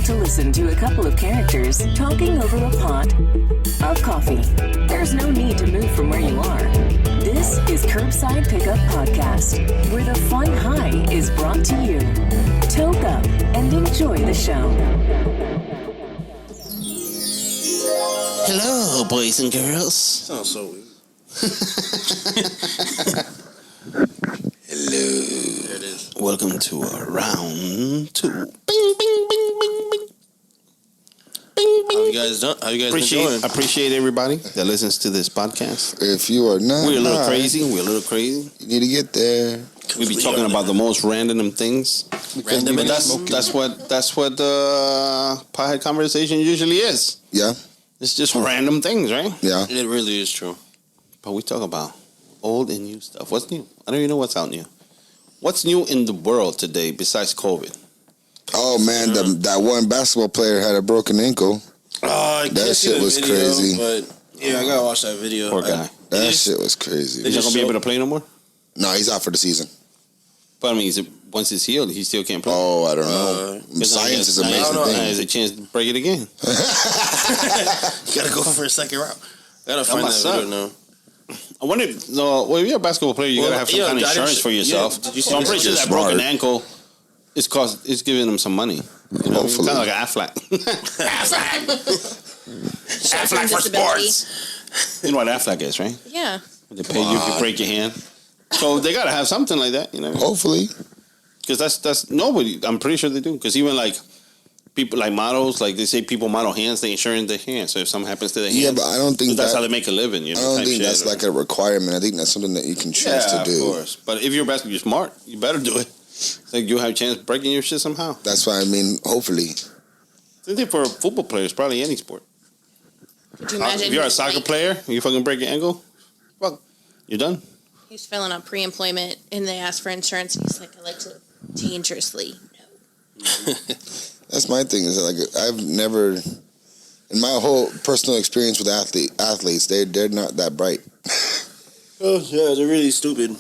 to listen to a couple of characters talking over a pot of coffee. There's no need to move from where you are. This is Curbside Pickup Podcast, where the fun high is brought to you. Toke up and enjoy the show. Hello, boys and girls. Sounds so weird. Hello. There it is. Welcome to round 2. Bing, bing, bing, bing, bing. Bing, bing. How you guys been doing? Appreciate everybody that listens to this podcast. If you are not, We're a little crazy. You need to get there. We be talking about the most random things. Random, but that's what Piehead conversation usually is. Yeah. It's just random things, right? Yeah. It really is true. But we talk about old and new stuff. What's new? I don't even know what's out new. What's new in the world today besides COVID? Oh man, that one basketball player had a broken ankle. Oh, that shit was crazy. But yeah, I gotta watch that video. Poor guy. That shit was crazy. He's not gonna be able to play no more. No, he's out for the season. But I mean, once it's healed, he still can't play. Oh, I don't know. Science is an amazing thing. There's a chance to break it again. You gotta go for a second round. Gotta find that video now. I wonder if, if you're a basketball player, you gotta have some kind of insurance for yourself. Yeah, did you see so I'm pretty sure that broken ankle it's giving him some money. You know, hopefully. Kind of like an Aflac. Aflac for sports. You know what Aflac is, right? Yeah. They pay you if you break your hand. So they gotta have something like that, you know. Hopefully. Because that's nobody. I'm pretty sure they do. Because even like people like models, like they say people model hands, they insure their hands. So if something happens to their hands, yeah, but I don't think that's how they make a living. You know, I don't think that's like a requirement. I think that's something that you can choose to do. Of course. But if you're basketball, you're smart. You better do it. It's like you'll have a chance of breaking your shit somehow. That's why I mean, hopefully. Same thing for football players, probably any sport. Could you imagine if you're a soccer player, you fucking break your ankle, well, you're done. He's filling out pre-employment and they ask for insurance. He's like, I like to dangerously. No. That's my thing. Is like I've never, in my whole personal experience with athletes, they're not that bright. Oh yeah, they're really stupid.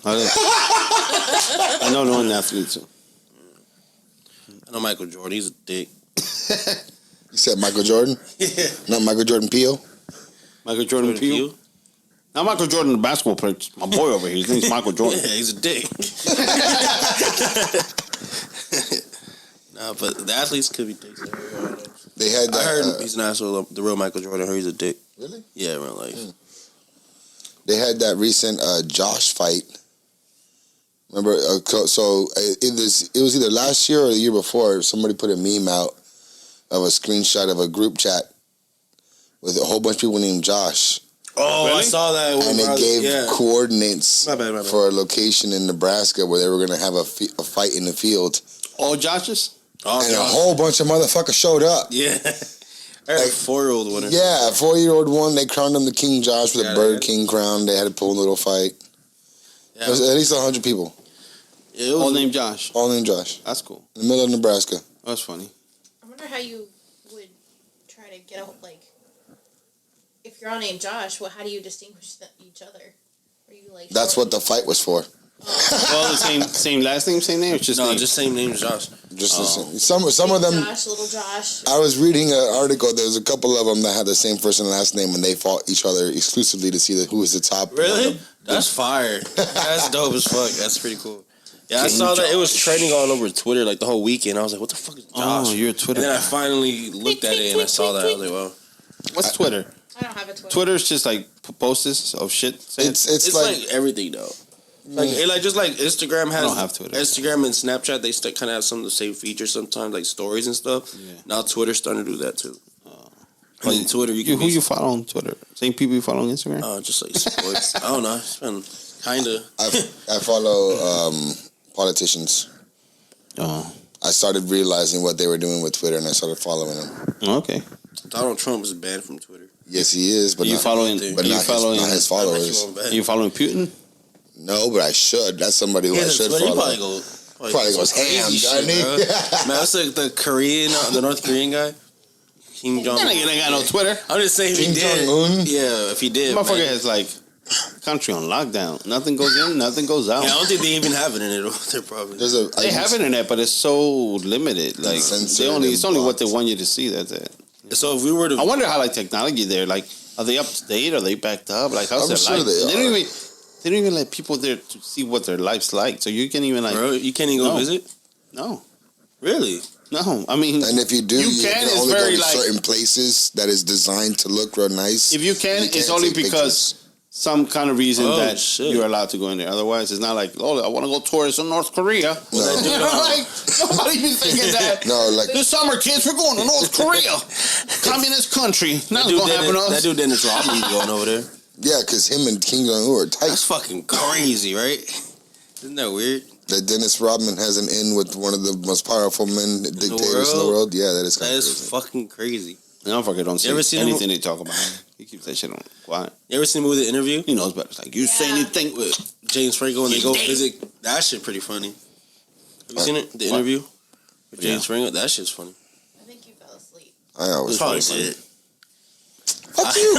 I know no athletes. I know Michael Jordan. He's a dick. You said Michael Jordan? Yeah. Not Michael Jordan Peele? Michael Jordan Peele? Not Michael Jordan, the basketball player. My boy over here. His name's Michael Jordan. Yeah, he's a dick. Nah, but the athletes could be dicks. They had that, I heard he's an asshole. The real Michael Jordan. I heard he's a dick. Really? Yeah, in real life. They had that recent Josh fight. Remember? It was either last year or the year before. Somebody put a meme out of a screenshot of a group chat with a whole bunch of people named Josh. Oh, really? I saw that. And it gave coordinates my bad. for a location in Nebraska where they were going to have a fight in the field. All Joshes? And a whole bunch of motherfuckers showed up. Yeah. Like, a 4-year-old winner. Yeah, a 4-year-old one. They crowned him the King Josh with a Bird King crown. They had to pull a little fight. Yeah. It was at least 100 people. Yeah, all named Josh. All named Josh. That's cool. In the middle of Nebraska. That's funny. I wonder how you would try to get out, like, if you're all named Josh, how do you distinguish each other? Are you like? That's what the fight was for. Well, the same last name, same name. It's just just same name as Josh. Just the same. Some of them. Josh, little Josh. I was reading an article. There was a couple of them that had the same first and last name, and they fought each other exclusively to see who was the top. Really? That's fire. That's dope as fuck. That's pretty cool. Yeah, I saw that. It was trending all over Twitter like the whole weekend. I was like, what the fuck is Josh? Oh, you're a Twitter. And then I finally looked at it and I saw that. I was like, wow. What's Twitter? I don't have a Twitter. Twitter's just like posts of shit. It's like everything though. Like just like Instagram has. I don't have Twitter. Instagram and Snapchat, they kind of have some of the same features sometimes, like stories and stuff. Yeah. Now Twitter's starting to do that too. I mean, Twitter, who you follow on Twitter? Same people you follow on Instagram? Just like sports. I don't know. It's been kind of. I follow politicians. Oh. I started realizing what they were doing with Twitter, and I started following them. Okay. Donald Trump is banned from Twitter. Yes, he is, but not his followers. Are you following Putin? No, but I should. That's somebody who I should follow. He probably goes ham, doesn't he? Man, that's like the North Korean guy. Kim Jong-un. That nigga ain't got no Twitter. I'm just saying if he did. Jong-un? Yeah, if he did. Motherfucker has like country on lockdown. Nothing goes in, nothing goes out. Yeah, I don't think they even have it in it. They're probably They have internet, but it's so limited. Like it's only what they want you to see. That's it. So if we were to, I wonder how like technology there. Like, are they up to date? Are they backed up? Like, how's their life? They don't even let people there to see what their life's like. So you can't even like. Bro, you can't even go visit. No, really. no. I mean, and if you do, you can only go to like, certain places that is designed to look real nice. If you can, it's only because some kind of reason you're allowed to go in there. Otherwise, it's not like, oh, I want to go tourist in North Korea. No. Like, nobody be thinking that. No, like this summer, kids, we're going to North Korea, communist country. Nothing's gonna happen to us. That dude Dennis Rodman going over there. Yeah, because him and King Jong-un are tight. That's fucking crazy, right? Isn't that weird? That Dennis Rodman has an in with one of the most powerful men dictators in the world. Yeah, that is kind of crazy. Fucking crazy. The motherfucker don't say anything they talk about. He keeps that shit on quiet. You ever seen the movie The Interview? He knows better. It's like, you say anything with James Franco and they go visit. That shit pretty funny. Have you seen it? The Interview? With James Franco? That shit's funny. I think you fell asleep. I always probably did. Fuck you.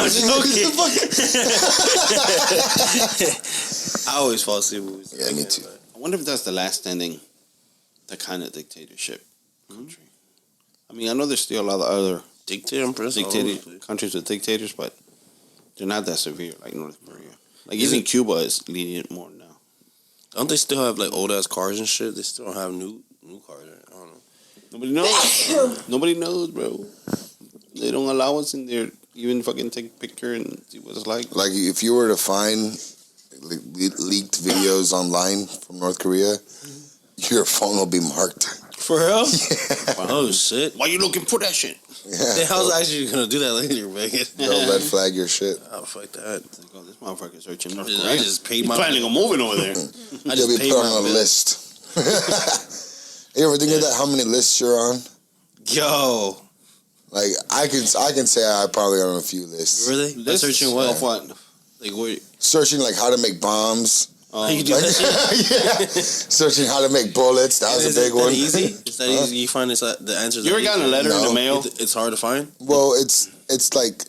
I always fall asleep in movies. Yeah, me too. I wonder if that's the last standing, that kind of dictatorship country. I mean, I know there's still a lot of other countries with dictators, but they're not that severe like North Korea. Like even Cuba is lenient more now. Don't they still have like old ass cars and shit? They still don't have new cars. I don't know. Nobody knows. Nobody knows, bro. They don't allow us in there. Even fucking take a picture and see what it's like. Like if you were to find leaked videos online from North Korea, your phone will be marked. For real? Yeah. Oh shit! Why you looking for that shit? Yeah. How's actually gonna do that later, Megan? They'll red flag your shit. Oh fuck that! Like, oh, this motherfucker's searching North I Korea. just paid He's my planning on moving over there. I You'll just be paid put my on a bill. list. You ever think of that? How many lists you're on? Yo, Like I can say I probably on a few lists. really? Lists Searching what? of what? Like what? Searching like how to make bombs. You do that shit? Yeah. Searching how to make bullets. That was a big one. Easy? Is that easy? You find the answers? You ever gotten a letter in the mail? It's hard to find. Well, it's like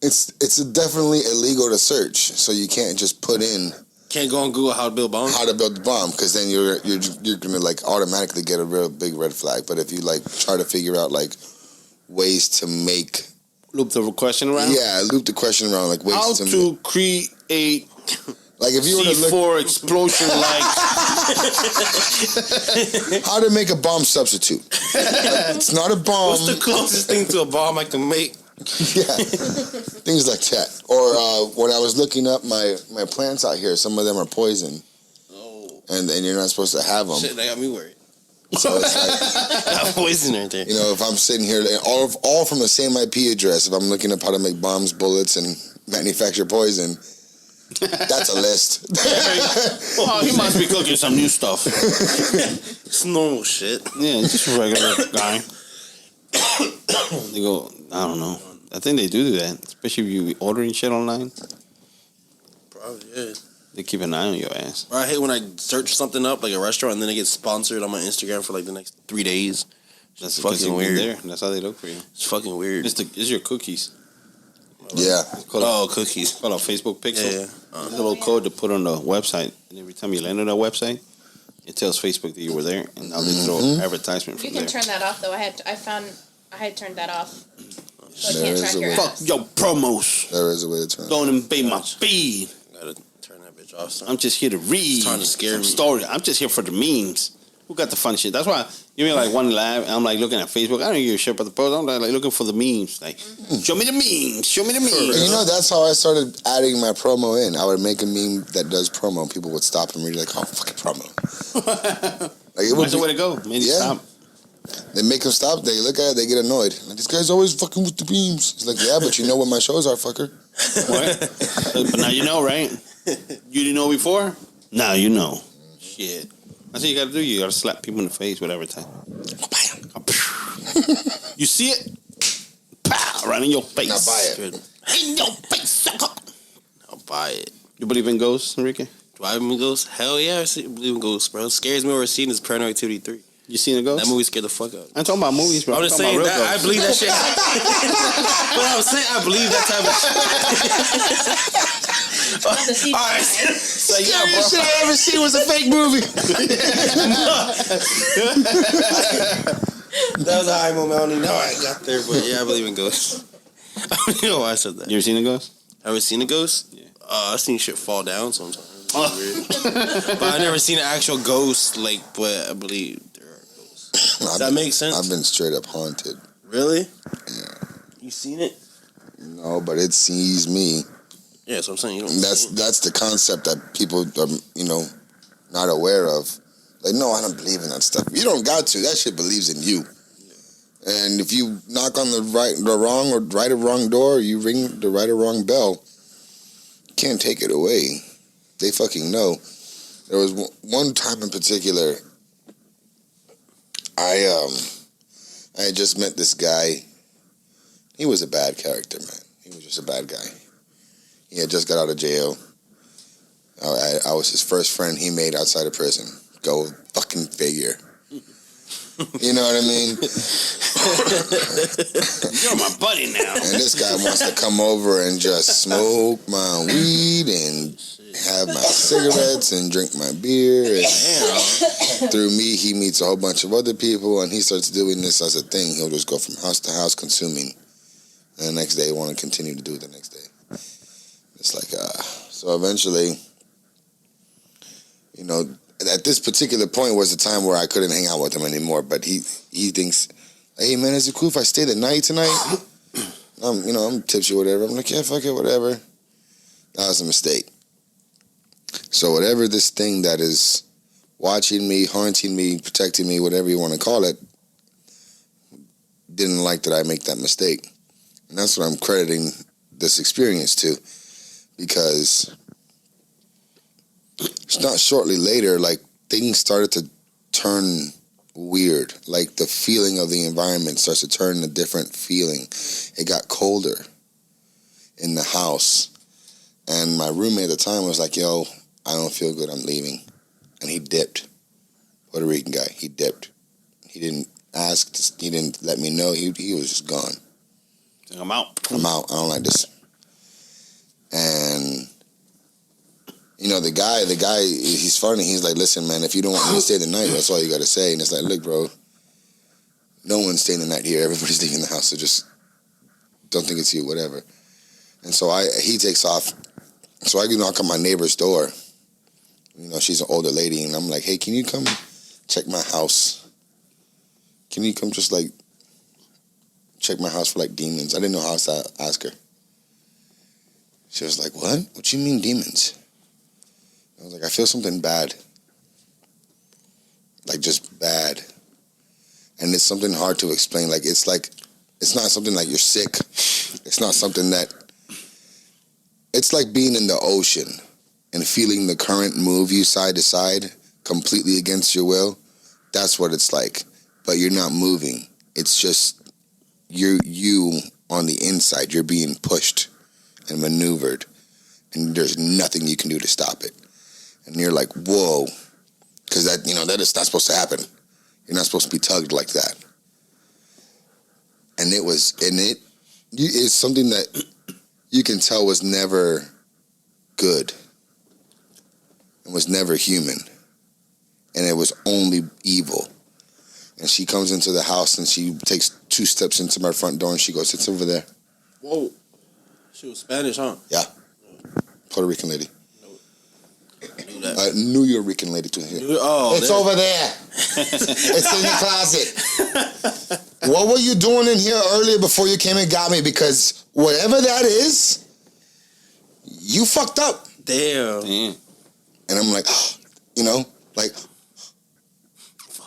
it's definitely illegal to search, so you can't just put in Can't go on Google how to build bombs. how to build the bomb, because then you're gonna like automatically get a real big red flag. But if you like try to figure out like ways to make Loop the question around? loop the question around like ways How to to create like if you were to look C4 explosion like how to make a bomb substitute. Like, it's not a bomb. What's the closest thing to a bomb I can make? Yeah, things like that. Or when I was looking up my plants out here, some of them are poison. Oh, and you're not supposed to have them. shit, that got me worried. So it's like, Got poison right there. you know, if I'm sitting here, all from the same IP address, if I'm looking up how to make bombs, bullets, and manufacture poison, that's a list. oh, he must be cooking some new stuff. It's normal shit. Yeah, just a regular guy. They go, I don't know. I think they do that, especially if you be ordering shit online. Probably, yeah. They keep an eye on your ass. Bro, I hate when I search something up, like a restaurant, and then it gets sponsored on my Instagram for like the next 3 days. That's fucking weird. There. That's how they look for you. It's fucking weird. It's your cookies. Yeah. Cookies. Called a Facebook Pixel. Yeah. It's a little code to put on the website, and every time you land on that website, it tells Facebook that you were there, and now they throw advertisement from You can there. turn that off though. I had turned that off. So I There can't is track a your way. Fuck ass. your promos. There is a way to turn it. Don't invade my feed. Gotta turn that bitch off. Son. I'm just here to read. It's trying to scare some me. story. I'm just here for the memes. Who got the fun shit? That's why you mean like one laugh. And I'm like looking at Facebook. I don't give a shit about the post. I'm like looking for the memes. Like, show me the memes. Show me the memes. And you know, that's how I started adding my promo in. I would make a meme that does promo, and people would stop and read like, "Oh, fucking promo." Like it would That's the way to go. Maybe stop. They make them stop. They look at it. They get annoyed. Like, this guy's always fucking with the beams. It's like, yeah, but you know what my shows are, fucker. What? But now you know, right? You didn't know before? Now you know. Shit. That's what you gotta do. You gotta slap people in the face with advertising. You see it? Pow! Right in your face. Now buy it. In your face, sucker. I'll buy it. You believe in ghosts, Enrique? Do I believe in ghosts? Hell yeah, I believe in ghosts, bro. It scares me over seeing is Paranoid Activity 3. You seen a ghost? That movie scared the fuck out. I'm talking about movies, bro. I'm just saying that I believe that shit. But I'm saying I believe that type of shit. the CGI. All right. So, yeah, Scariest bro. shit I ever seen was a fake movie. That was a high moment. I don't even know how I got there, but yeah, I believe in ghosts. I don't even know why I said that. You ever seen a ghost? Ever seen a ghost? Yeah. I've seen shit fall down sometimes. Weird. But I've never seen an actual ghost, like, but I believe there are ghosts. Does that make sense? I've been straight up haunted. Really? Yeah. You seen it? No, but it sees me. Yeah, so I'm saying you don't. That's the concept that people are, not aware of. Like, no, I don't believe in that stuff. You don't got to. That shit believes in you. And if you knock on the right or wrong door, you ring the right or wrong bell, you can't take it away. They fucking know. There was one time in particular, I had just met this guy. He was a bad character, man. He was just a bad guy. He had just got out of jail. I was his first friend he made outside of prison. Go fucking figure. You know what I mean? You're my buddy now. And this guy wants to come over and just smoke my weed and have my cigarettes and drink my beer. And through me, he meets a whole bunch of other people, and he starts doing this as a thing. He'll just go from house to house consuming. And the next day, want to continue to do it the next day. It's like, so eventually, at this particular point was the time where I couldn't hang out with him anymore. But he thinks, hey man, is it cool if I stay the night tonight? I'm tipsy or whatever. I'm like, yeah, fuck it, whatever. That was a mistake. So whatever this thing that is watching me, haunting me, protecting me, whatever you want to call it, didn't like that I make that mistake. And that's what I'm crediting this experience to. Because it's not shortly later, like, things started to turn weird. Like, the feeling of the environment starts to turn a different feeling. It got colder in the house. And my roommate at the time was like, yo, I don't feel good, I'm leaving. And he dipped. Puerto Rican guy, he dipped. He didn't ask, he didn't let me know, he was just gone. I'm out. I don't like this. And the guy, he's funny. He's like, listen, man, if you don't want me to stay the night, that's all you got to say. And it's like, look, bro, no one's staying the night here. Everybody's leaving the house, so just don't think it's you, whatever. And so he takes off. So I knock on my neighbor's door. She's an older lady, and I'm like, hey, can you come check my house? Can you come just, like, check my house for, like, demons? I didn't know how to ask her. She was like, what? What you mean demons? I was like, I feel something bad. Like, just bad. And it's something hard to explain. It's not something like you're sick. It's not something that... It's like being in the ocean and feeling the current move you side to side completely against your will. That's what it's like. But you're not moving. It's just you on the inside. You're being pushed and maneuvered, and there's nothing you can do to stop it. And you're like, whoa, because that is not supposed to happen. You're not supposed to be tugged like that. And it's something that you can tell was never good. It was never human, and it was only evil. And she comes into the house, and she takes 2 steps into my front door, and she goes, it's over there. Whoa. She was Spanish, huh? Yeah. Puerto Rican lady. New York-Rican lady too. It's over there. It's in the closet. What were you doing in here earlier before you came and got me? Because whatever that is, you fucked up. Damn. And I'm like, like,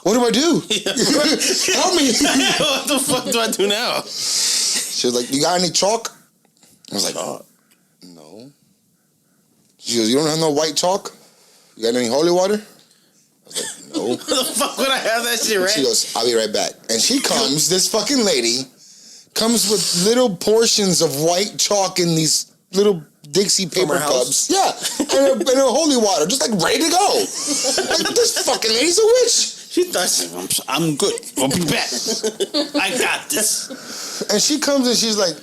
what do I do? Help me. What the fuck do I do now? She was like, you got any chalk? I was like, no. She goes, you don't have no white chalk? You got any holy water? I was like, no. What the fuck would I have that shit right? She goes, I'll be right back. And she comes, this fucking lady, comes with little portions of white chalk in these little Dixie paper cups. Yeah. And a holy water, just like ready to go. Like, this fucking lady's a witch. She thought, I'm good. I'll be back. I got this. And she comes and she's like,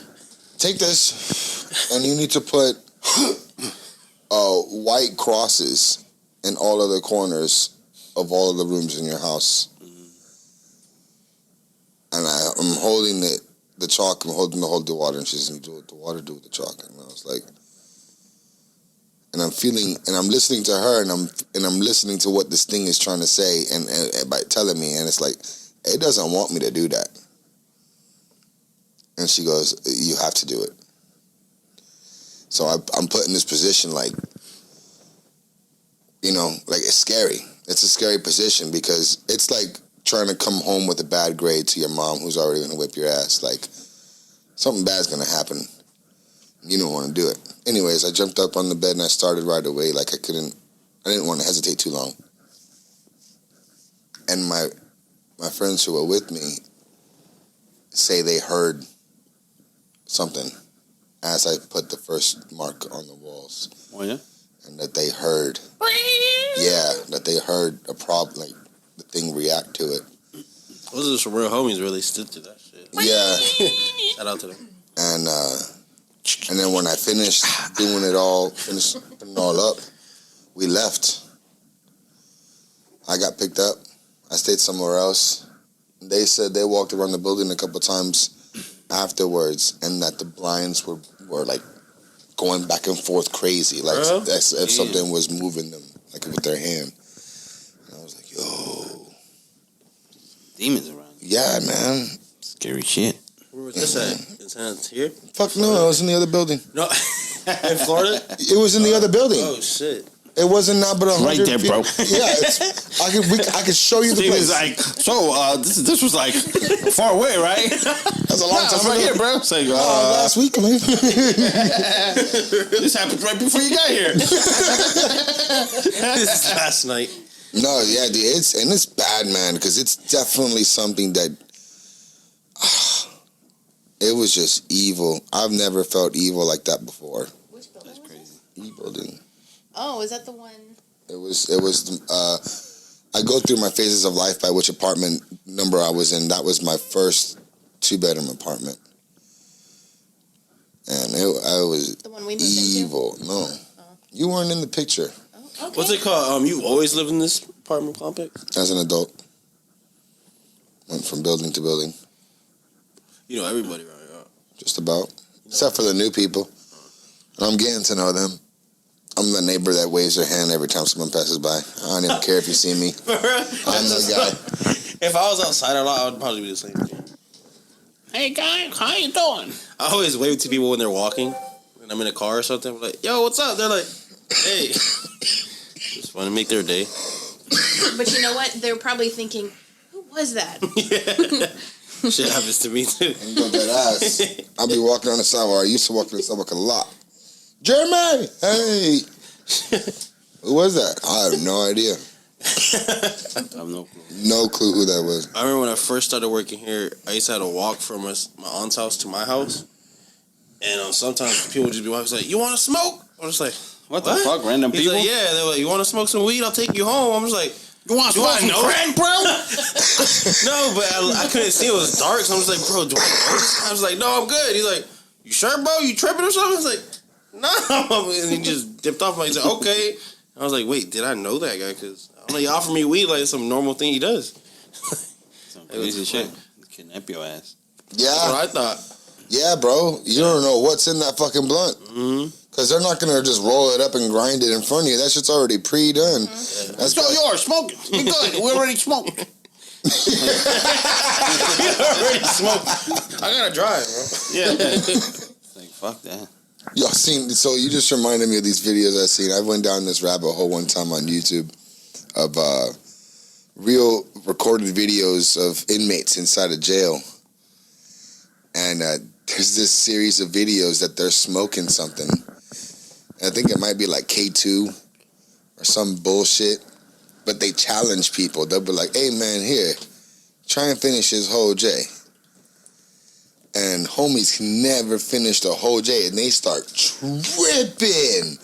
take this, and you need to put white crosses in all of the corners of all of the rooms in your house. And I'm holding the chalk, I'm holding the water, and she's do what the water do with the chalk. And I was like, and I'm feeling, and I'm listening to her, and I'm listening to what this thing is trying to say, and by telling me, and it's like, it doesn't want me to do that. And she goes, you have to do it. So I'm put in this position, like, you know, like it's scary. It's a scary position because it's like trying to come home with a bad grade to your mom who's already going to whip your ass. Like, something bad's going to happen. You don't want to do it. Anyways, I jumped up on the bed and I started right away. Like, I didn't want to hesitate too long. And my friends who were with me say they heard something as I put the first mark on the walls. Oh, yeah? And that they heard, that they heard a problem, like the thing react to it. Those are some real homies really stood to that shit. Yeah. Shout out to them. And then when I finished doing it all, finished putting it all up, we left. I got picked up. I stayed somewhere else. They said they walked around the building a couple times afterwards, and that the blinds were like going back and forth crazy, like as if something was moving them, like with their hand. And I was like, yo, demons around. Yeah, man. Scary shit. Where was this at? In San Antonio? Fuck no, I was in the other building. No, in Florida? It was in the other building. Oh shit. It wasn't not but 100 right there, feet. bro. Yeah, I could show you the Steve place. was like, so this was like far away, right? That's a long time right ago. here, bro. It's like, last week, man. This happened right before you got here. This is last night. No, yeah, dude, it's bad, man, because it's definitely something that it was just evil. I've never felt evil like that before. Which building? That's crazy. E building. Oh, is that the one? It was. I go through my phases of life by which apartment number I was in. That was my first 2-bedroom apartment, and I was the one we moved evil. Into? No, you weren't in the picture. Oh, okay. What's it called? You always live in this apartment complex? As an adult, went from building to building. You know everybody right now. Just about, except for the new people. And I'm getting to know them. I'm the neighbor that waves their hand every time someone passes by. I don't even care if you see me. I'm the guy. If I was outside a lot, I would probably be the same thing. Hey, guys, how you doing? I always wave to people when they're walking. When I'm in a car or something, I'm like, yo, what's up? They're like, hey. Just want to make their day. But you know what? They're probably thinking, who was that? Yeah. Shit happens to me, too. And go that ass. I'll be walking on the sidewalk. I used to walk on the sidewalk a lot. Jeremy! Hey! Who was that? I have no idea. I have no clue. No clue who that was. I remember when I first started working here, I used to have to walk from my aunt's house to my house. And sometimes people would just be walking, like, you want to smoke? I'm just like, what the fuck, random He's people? like, yeah, they're like, you want to smoke some weed? I'll take you home. I'm just like, you want to smoke some crack, bro? No, but I couldn't see. It was dark, so I'm just like, bro, do I know? I was like, no, I'm good. He's like, you sure, bro? You tripping or something? I was like, no. And he just dipped off. He's like, okay. I was like, wait, did I know that guy? Because I don't know, he offered me weed like it's some normal thing he does. Some crazy shit. Kidnap your ass. Yeah. That's what I thought. Yeah, bro. You don't know what's in that fucking blunt. Mm-hmm. Because they're not going to just roll it up and grind it in front of you. That shit's already pre-done. Mm-hmm. That's so yours, smoke it. We good. We already smoked. You already smoked. I gotta drive, bro. Yeah. It's like, fuck that. Y'all seen, so you just reminded me of these videos I seen. I went down this rabbit hole one time on YouTube of real recorded videos of inmates inside a jail. And there's this series of videos that they're smoking something. And I think it might be like K2 or some bullshit. But they challenge people. They'll be like, hey, man, here, try and finish this whole J. And homies can never finish the whole J. And they start tripping.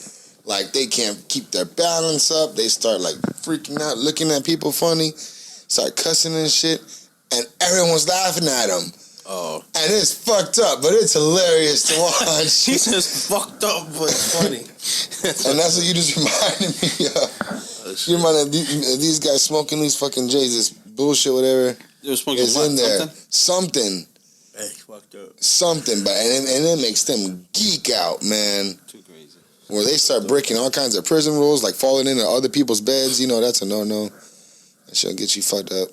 Like, they can't keep their balance up. They start, like, freaking out, looking at people funny. Start cussing and shit. And everyone's laughing at them. Oh. And it's fucked up, but it's hilarious to watch. He says fucked up, but funny. And that's what you just reminded me of. You reminded me of these guys smoking these fucking J's, this bullshit, whatever. They were smoking is in there. Something. Hey, fucked up. Something, but and it makes them geek out, man. Too crazy. Where they start breaking all kinds of prison rules, like falling into other people's beds. You know, that's a no-no. That shit'll get you fucked up.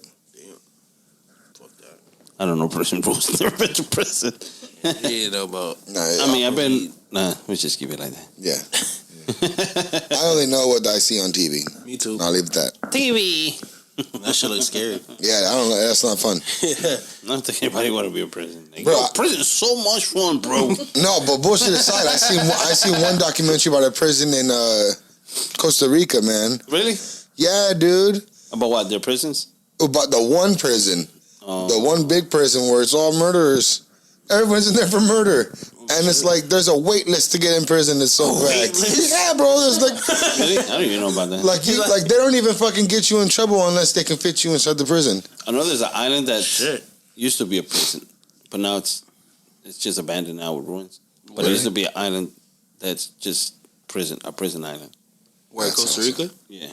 I don't know prison rules. Never been to prison. You know about. I mean, I've been. Nah, let's just keep it like that. Yeah. I only know what I see on TV. Me too. I'll leave it at that. TV. That shit looks scary. Yeah, I don't know. That's not fun. Yeah. I don't think anybody want to be in prison. Like, Bro, prison is so much fun, bro. No, but bullshit aside, I seen one documentary about a prison in Costa Rica, man. Really? Yeah, dude. About what? Their prisons? About the one prison. The one big prison where it's all murderers. Everyone's in there for murder. And it's like, there's a wait list to get in prison. It's so bad. Yeah, bro. There's like... Really? I don't even know about that. Like they don't even fucking get you in trouble unless they can fit you inside the prison. I know there's an island that used to be a prison. But now it's just abandoned now with ruins. But there used to be an island that's just a prison island. Where, Costa Rica? Yeah.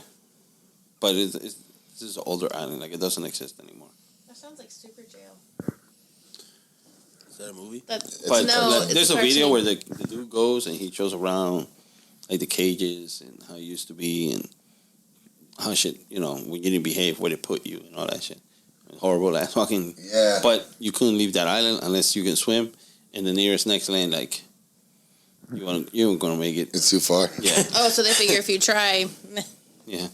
But it's just an older island. Like, it doesn't exist anymore. That sounds like Super Jail. Is that a movie? But it's there's a cartoon. video where the dude goes and he shows around like the cages and how it used to be and how shit, you know, when you didn't behave, where they put you and all that shit. Horrible ass fucking. Yeah. But you couldn't leave that island unless you can swim. And the nearest next land, like, you ain't gonna make it. It's too far. Yeah. Oh, so they figure if you try. Yeah.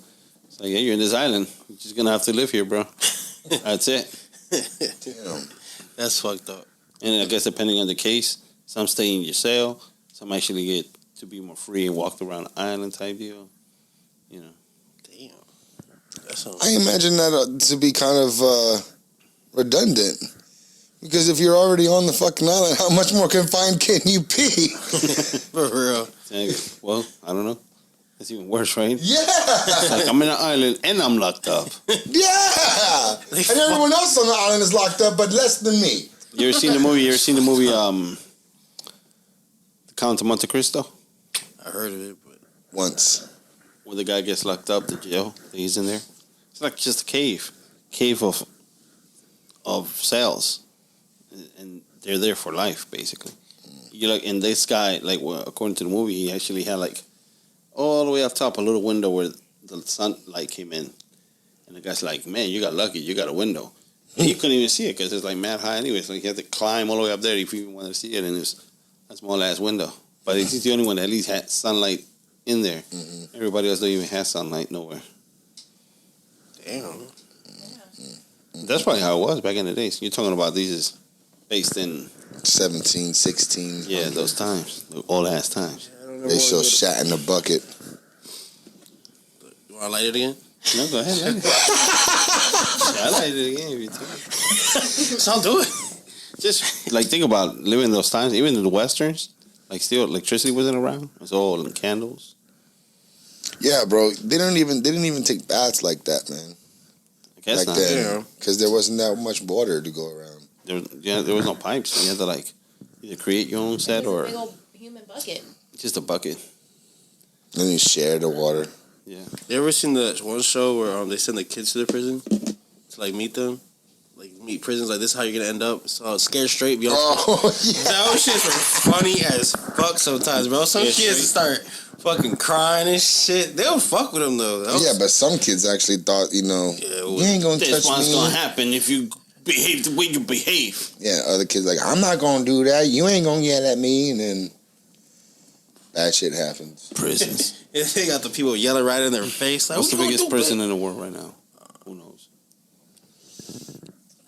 It's like, yeah, you're in this island. You're just gonna have to live here, bro. That's it. Damn. That's fucked up. And I guess depending on the case, some stay in your cell, some actually get to be more free and walk around the island type deal. You know. Damn. That sounds. I imagine that to be kind of redundant. Because if you're already on the fucking island, how much more confined can you be? For real. Well, I don't know. It's even worse, right? Yeah. Like, I'm in an island and I'm locked up. Yeah. And everyone else on the island is locked up, but less than me. You ever seen the movie? The Count of Monte Cristo? I heard of it, but Once. Where the guy gets locked up, the jail that he's in there. It's like just a cave of cells, and they're there for life, basically. You like, and this guy, like, well, according to the movie, he actually had like all the way up top a little window where the sunlight came in, and the guy's like, "Man, you got lucky, you got a window." And you couldn't even see it because it's like mad high anyway. So you had to climb all the way up there if you even wanted to see it, and it's a small ass window. But he's the only one that at least had sunlight in there. Mm-hmm. Everybody else don't even have sunlight nowhere. damn. That's probably how it was back in the days. You're talking about these is based in 17, 16. yeah, those times, the old ass times. They show Shat in the bucket. You want to light it again? No, go ahead. Light it. I light it again if you tell me. So I'll do it. Just like think about living in those times, even in the westerns. Like still, electricity wasn't around. It's all in candles. Yeah, bro. They didn't even take baths like that, man. I guess Like not. then, because there wasn't that much water to go around. There was no pipes. You had to like either create your own set or Big old human bucket. just a bucket. Then you share the water. Yeah. You ever seen the one show where they send the kids to the prison to like meet them? Like meet prisons, like this is how you're gonna end up. So Scared Straight, be Oh, yeah. Those shits are funny as fuck sometimes, bro. Some kids start fucking crying and shit. They'll fuck with them though. Yeah, but some kids actually thought, you ain't gonna touch That's what's me. gonna happen if you behave the way you behave. Yeah, other kids like, I'm not gonna do that. You ain't gonna yell at me, and then bad shit happens. Prisons. they got the people yelling right in their face. Like, What's the "What you biggest gonna do, prison bitch?" in the world right now? Who knows?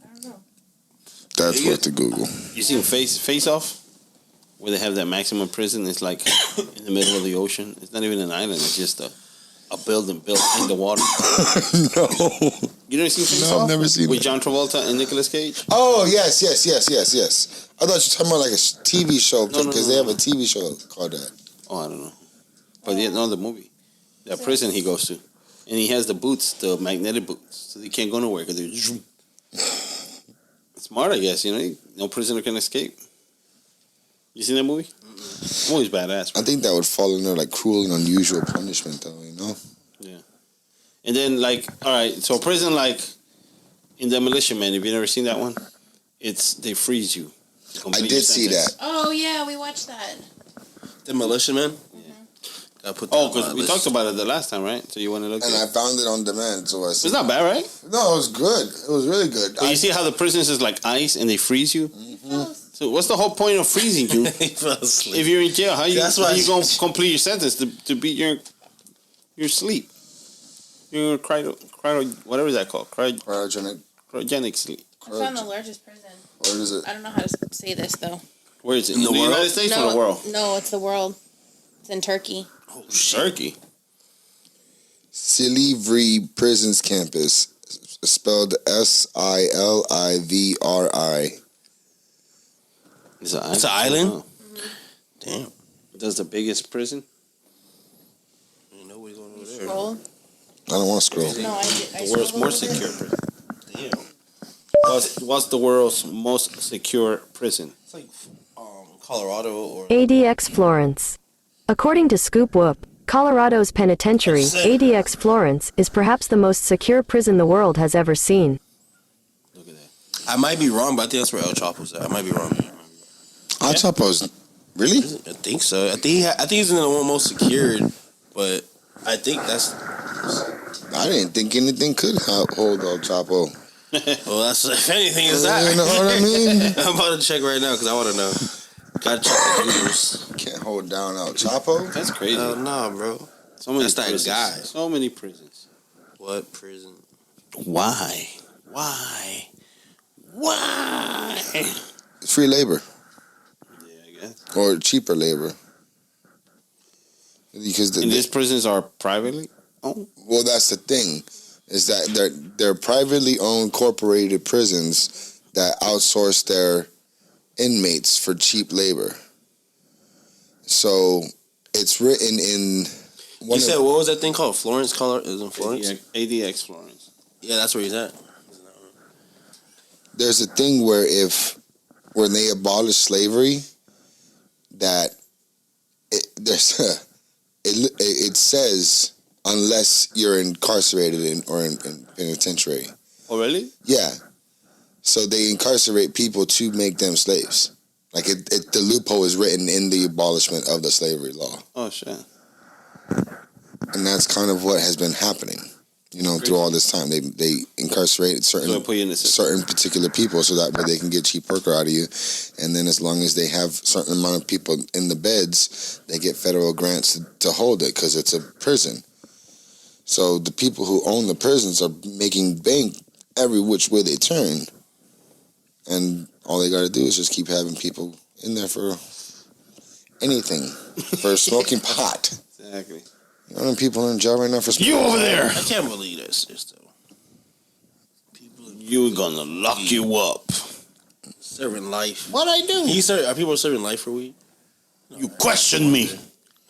I don't know. That's worth the Google. You seen Face Off? Where they have that maximum prison. It's like in the middle of the ocean. It's not even an island. It's just a building built in the water. No. You never seen Face No, Off? I've never seen With that. John Travolta and Nicolas Cage? Oh, yes. I thought you were talking about like a TV show, No, because no. they have a TV show called that. Oh, I don't know. But yeah, no, the movie. That prison he goes to. And he has the boots, the magnetic boots. So he can't go nowhere because they're... It's Smart, I guess. You know, no prisoner can escape. You seen that movie? Mm-mm. Movie's badass. I think that would fall under like cruel and unusual punishment, though. You know. Yeah. And then, like, all right, so prison, like, in Demolition Man, have you never seen that one? They freeze you. I did see that. Oh yeah, we watched that. Demolition Man. Yeah. Because we talked about it the last time, right? So you want to look. And I found it on demand, so I. It's not bad, right? No, it was good. It was really good. But you see how the prisons is like ice and they freeze you. Mm-hmm. So what's the whole point of freezing you? If you're in jail, how you gonna complete your sentence to beat your sleep? Your whatever is that called? Cryogenic sleep. I found the largest prison. Where is it? I don't know how to say this though. Where is it? In the United States or the world? No, it's the world. It's in Turkey. Oh, Turkey. Silivri Prisons Campus, spelled Silivri. It's an island? Oh. Mm-hmm. Damn. That's the biggest prison? Ain't nobody going over there. Scroll. I don't want to scroll. No, I did. The world's more secure prison. Damn. What's the world's most secure prison? It's like Colorado or... ADX Florence. According to Scoop Whoop, Colorado's penitentiary, ADX Florence, is perhaps the most secure prison the world has ever seen. Look at that. I might be wrong, but I think that's where El Chapo's at. I might be wrong. El Chapo's... Really? I think so. I think he's in the one most secured, but I think that's... I didn't think anything could hold El Chapo. Well, that's if anything is that. You know what I mean? I'm about to check right now because I want to know. Gotta check the Googles. Can't hold down El Chapo. That's crazy. Nah, bro. So many That's that prisons. guy. So many prisons. What prison? Why? Free labor. Yeah, I guess. Or cheaper labor. Because And these prisons are privately owned? well, that's the thing, is that they're privately owned corporated prisons that outsource their inmates for cheap labor. So it's written in. You said what was that thing called? Florence, Colorado? Is it Florence? ADX Florence. Yeah, that's where he's at. There's a thing where when they abolish slavery, that it says unless you're incarcerated or in penitentiary. Oh, really? Yeah. So they incarcerate people to make them slaves. Like the loophole is written in the abolishment of the slavery law. Oh, shit. And that's kind of what has been happening, through all this time. They incarcerate certain particular people so that way they can get cheap worker out of you. And then as long as they have a certain amount of people in the beds, they get federal grants to hold it because it's a prison. So the people who own the prisons are making bank every which way they turn. And all they got to do is just keep having people in there for anything, for smoking pot. Exactly. You know, people in jail right now for smoking. You over there! I can't believe this. Though. You're gonna lock you up. Serving life. What I do? Are people serving life for weed? No, you question me.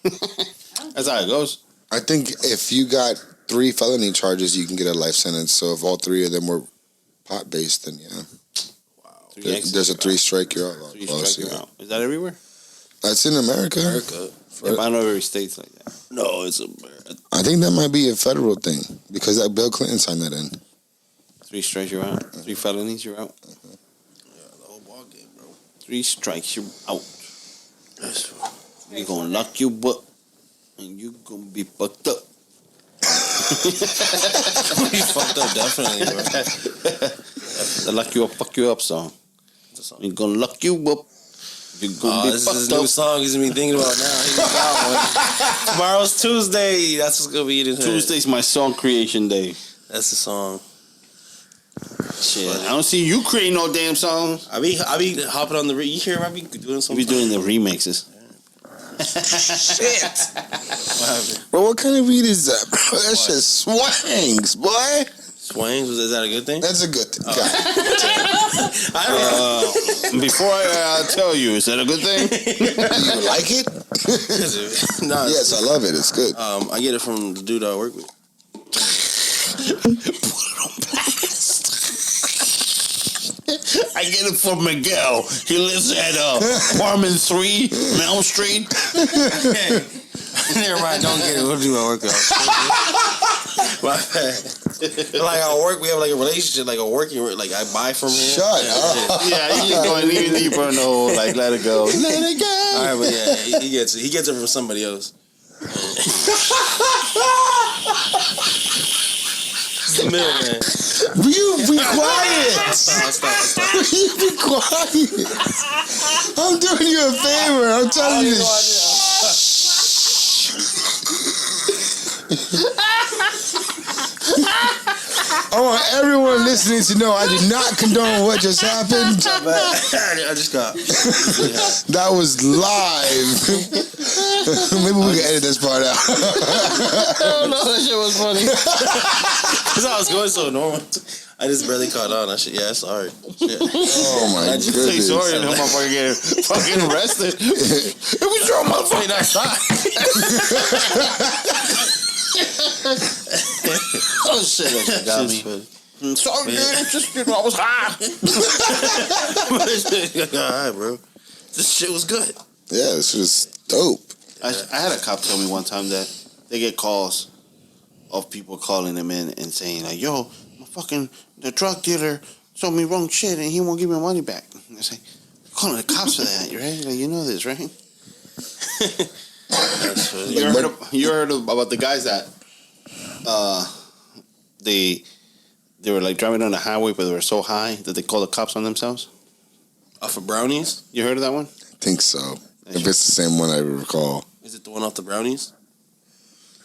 That's how it goes. I think if you got 3 felony charges, you can get a life sentence. So if all 3 of them were pot-based, then yeah. Wow. There's a 3-strike you're out. Is that everywhere? That's in America. Yeah, but I don't know every state's like that. No, it's America. I think that might be a federal thing because Bill Clinton signed that in. 3 strikes, you're out. 3 felonies, you're out. Yeah, the whole ball game, bro. 3 strikes, you're out. We're gonna lock you up, and you gonna be fucked up. He's fucked up, definitely, bro. The lock you up, fuck you up song. We're gonna lock you up. You're gonna be this fucked is up. new song he's been thinking about now. He got one. Tomorrow's Tuesday. That's what's gonna be in his head. Tuesday's my song creation day. That's the song. Shit, I don't see you creating no damn songs. I be hopping on the. You hear? I be doing something. You be doing the remixes. Shit. What happened? Bro, what kind of weed is that, bro? That shit swangs, boy. Swangs? Is that a good thing? That's a good thing. I don't know. Before I tell you, is that a good thing? You like it? No, Yes, I love it. It's good. I get it from the dude I work with. I I get it from Miguel. He lives at apartment 3, Elm Street. Never mind, don't get it. We'll do my workout. My bad. Like our work, we have like a relationship, like a working, like I buy from him. Shut up. Yeah, he's just going even deeper in the whole, like, let it go. Let it go. All right, but yeah, he gets it. He gets it from somebody else. He's the middleman. Will you be quiet? Stop. Will you be quiet? I'm doing you a favor. I'm telling you this. I want everyone listening to know I do not condone what just happened. I just got. That was live. Maybe we can edit this part out. Oh no, that shit was funny. Cause I was going so normal. I just barely caught on. Yeah, sorry. Shit. Oh my I just say goodness. sorry and the motherfucker get fucking arrested. It was your motherfucker. Not stop. Oh shit, that shit got me. Sorry, dude. It's just, I was high. Alright, bro. This shit was good. Yeah, this was dope. I had a cop tell me one time that they get calls of people calling them in and saying like, "Yo, the drug dealer sold me wrong shit and he won't give me money back." And I say, "Calling the cops for that, right? Like, you know this, right?" You heard about the guys that they were like driving on the highway, but they were so high that they called the cops on themselves. Off of Brownies? You heard of that one? I think so. If it's the same one I recall. Is it the one off the Brownies?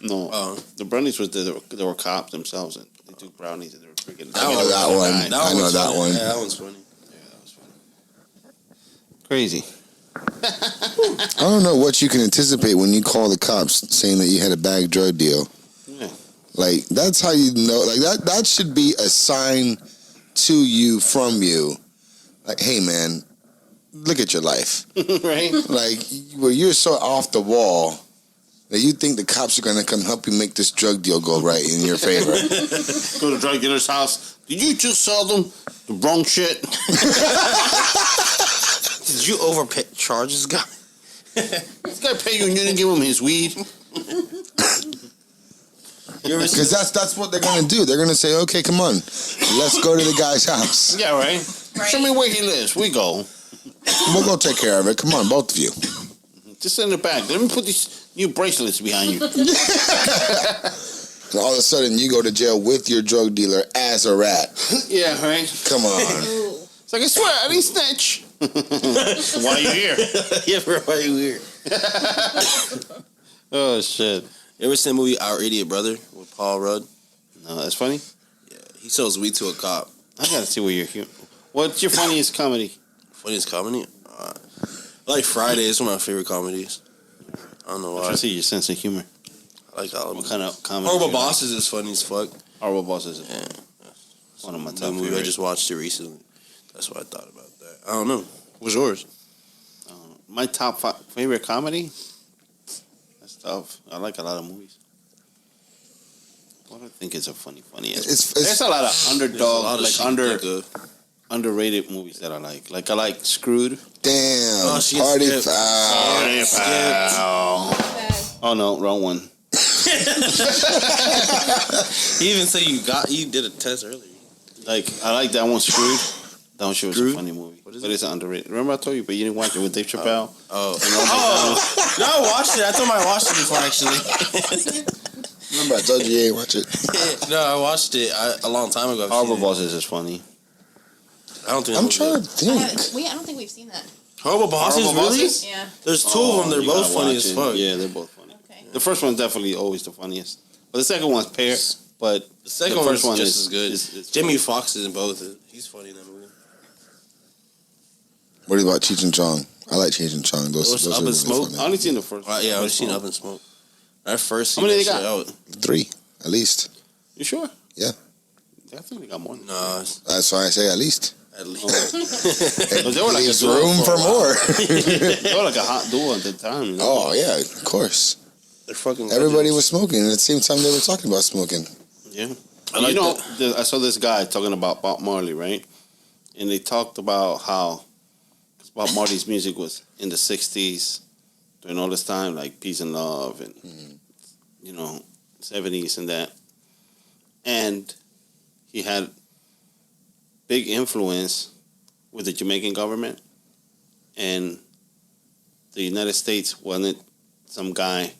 No. The brownies was they were cops themselves and they took brownies and they were freaking. I know that one. I know that one. Yeah, that one's funny. Yeah, that was funny. Crazy. I don't know what you can anticipate when you call the cops saying that you had a bag drug deal. Yeah. Like, that's how you know. Like, that should be a sign to you, from you. Like, hey, man, look at your life. Right? Like, where you're so off the wall that you think the cops are going to come help you make this drug deal go right in your favor. Go to the drug dealer's house. Did you just sell them the wrong shit? Did you overcharge this guy? This guy pay you and you didn't give him his weed? Because that's what they're going to do. They're going to say, okay, come on. Let's go to the guy's house. Yeah, right? Show me where he lives. We go. We'll go take care of it. Come on, both of you. Just send it back. Let me put these new bracelets behind you. And all of a sudden, you go to jail with your drug dealer as a rat. Yeah, right? Come on. It's like, I swear, I didn't snitch. Why are you here? Yeah, bro, why are you here? Oh, shit. You ever seen the movie Our Idiot Brother with Paul Rudd? No, that's funny. Yeah, he sells weed to a cop. I gotta see where you're here. What's your funniest comedy? Funniest comedy? I like Friday. It's one of my favorite comedies. I don't know why. I see your sense of humor. I like all of What them. kind of comedy? Horrible Bosses is funny as fuck. Horrible Bosses is Yeah. one of my That top movie, I favorites. just watched it recently. That's what I thought about that. I don't know. What's yours? My top favorite comedy? That's tough. I like a lot of movies. What do I think is a funniest? There's a lot of underdog, underrated movies that I like. Like, I like Screwed. Damn. Oh, she Party skipped. foul. Party foul. Oh, no, wrong one. You even say you did a test earlier. Like, I like that one, Screwed. That one was a Screwed? funny movie. What is But it? it's underrated. Remember I told you, but you didn't watch it with Dave Chappelle? Oh. No, I watched it. I told him I watched it before, actually. Remember, I told you you ain't watch it. No, I watched it a long time ago. I've seen Horrible it. Bosses is funny. I don't think I'm that was trying good. to think. I don't think we've seen that. Horrible Bosses, Horrible really? Bosses? Yeah. There's two of them. They're You both gotta funny watch as it. fuck. Yeah, they're both funny. Okay. The first one's definitely always the funniest. But the second one's Pear. But The second the one's first one just is as good. is Jamie Foxx is in both. He's funny in that movie. What about Cheech and Chong? I like Cheech and Chong. Those What's are Up in really Smoke? I funny. only seen the first one. Yeah, I've seen Up in Smoke. That first How scene. many they that got? shit out. 3, at least. You sure? Yeah. I think they got more than Nah, That's why I say at least. at least. But they were like Leaves a duo room for a while. more. They were like a hot duo at the time. You know? Oh, yeah, of course. They're fucking. Everybody legends. was smoking, and at the same time, they were talking about smoking. Yeah. I like I saw this guy talking about Bob Marley, right? and they talked about how Bob Marley's music was in the 60s during all this time, like Peace and Love and, 70s and that. And he had big influence with the Jamaican government. And the United States wanted some guy,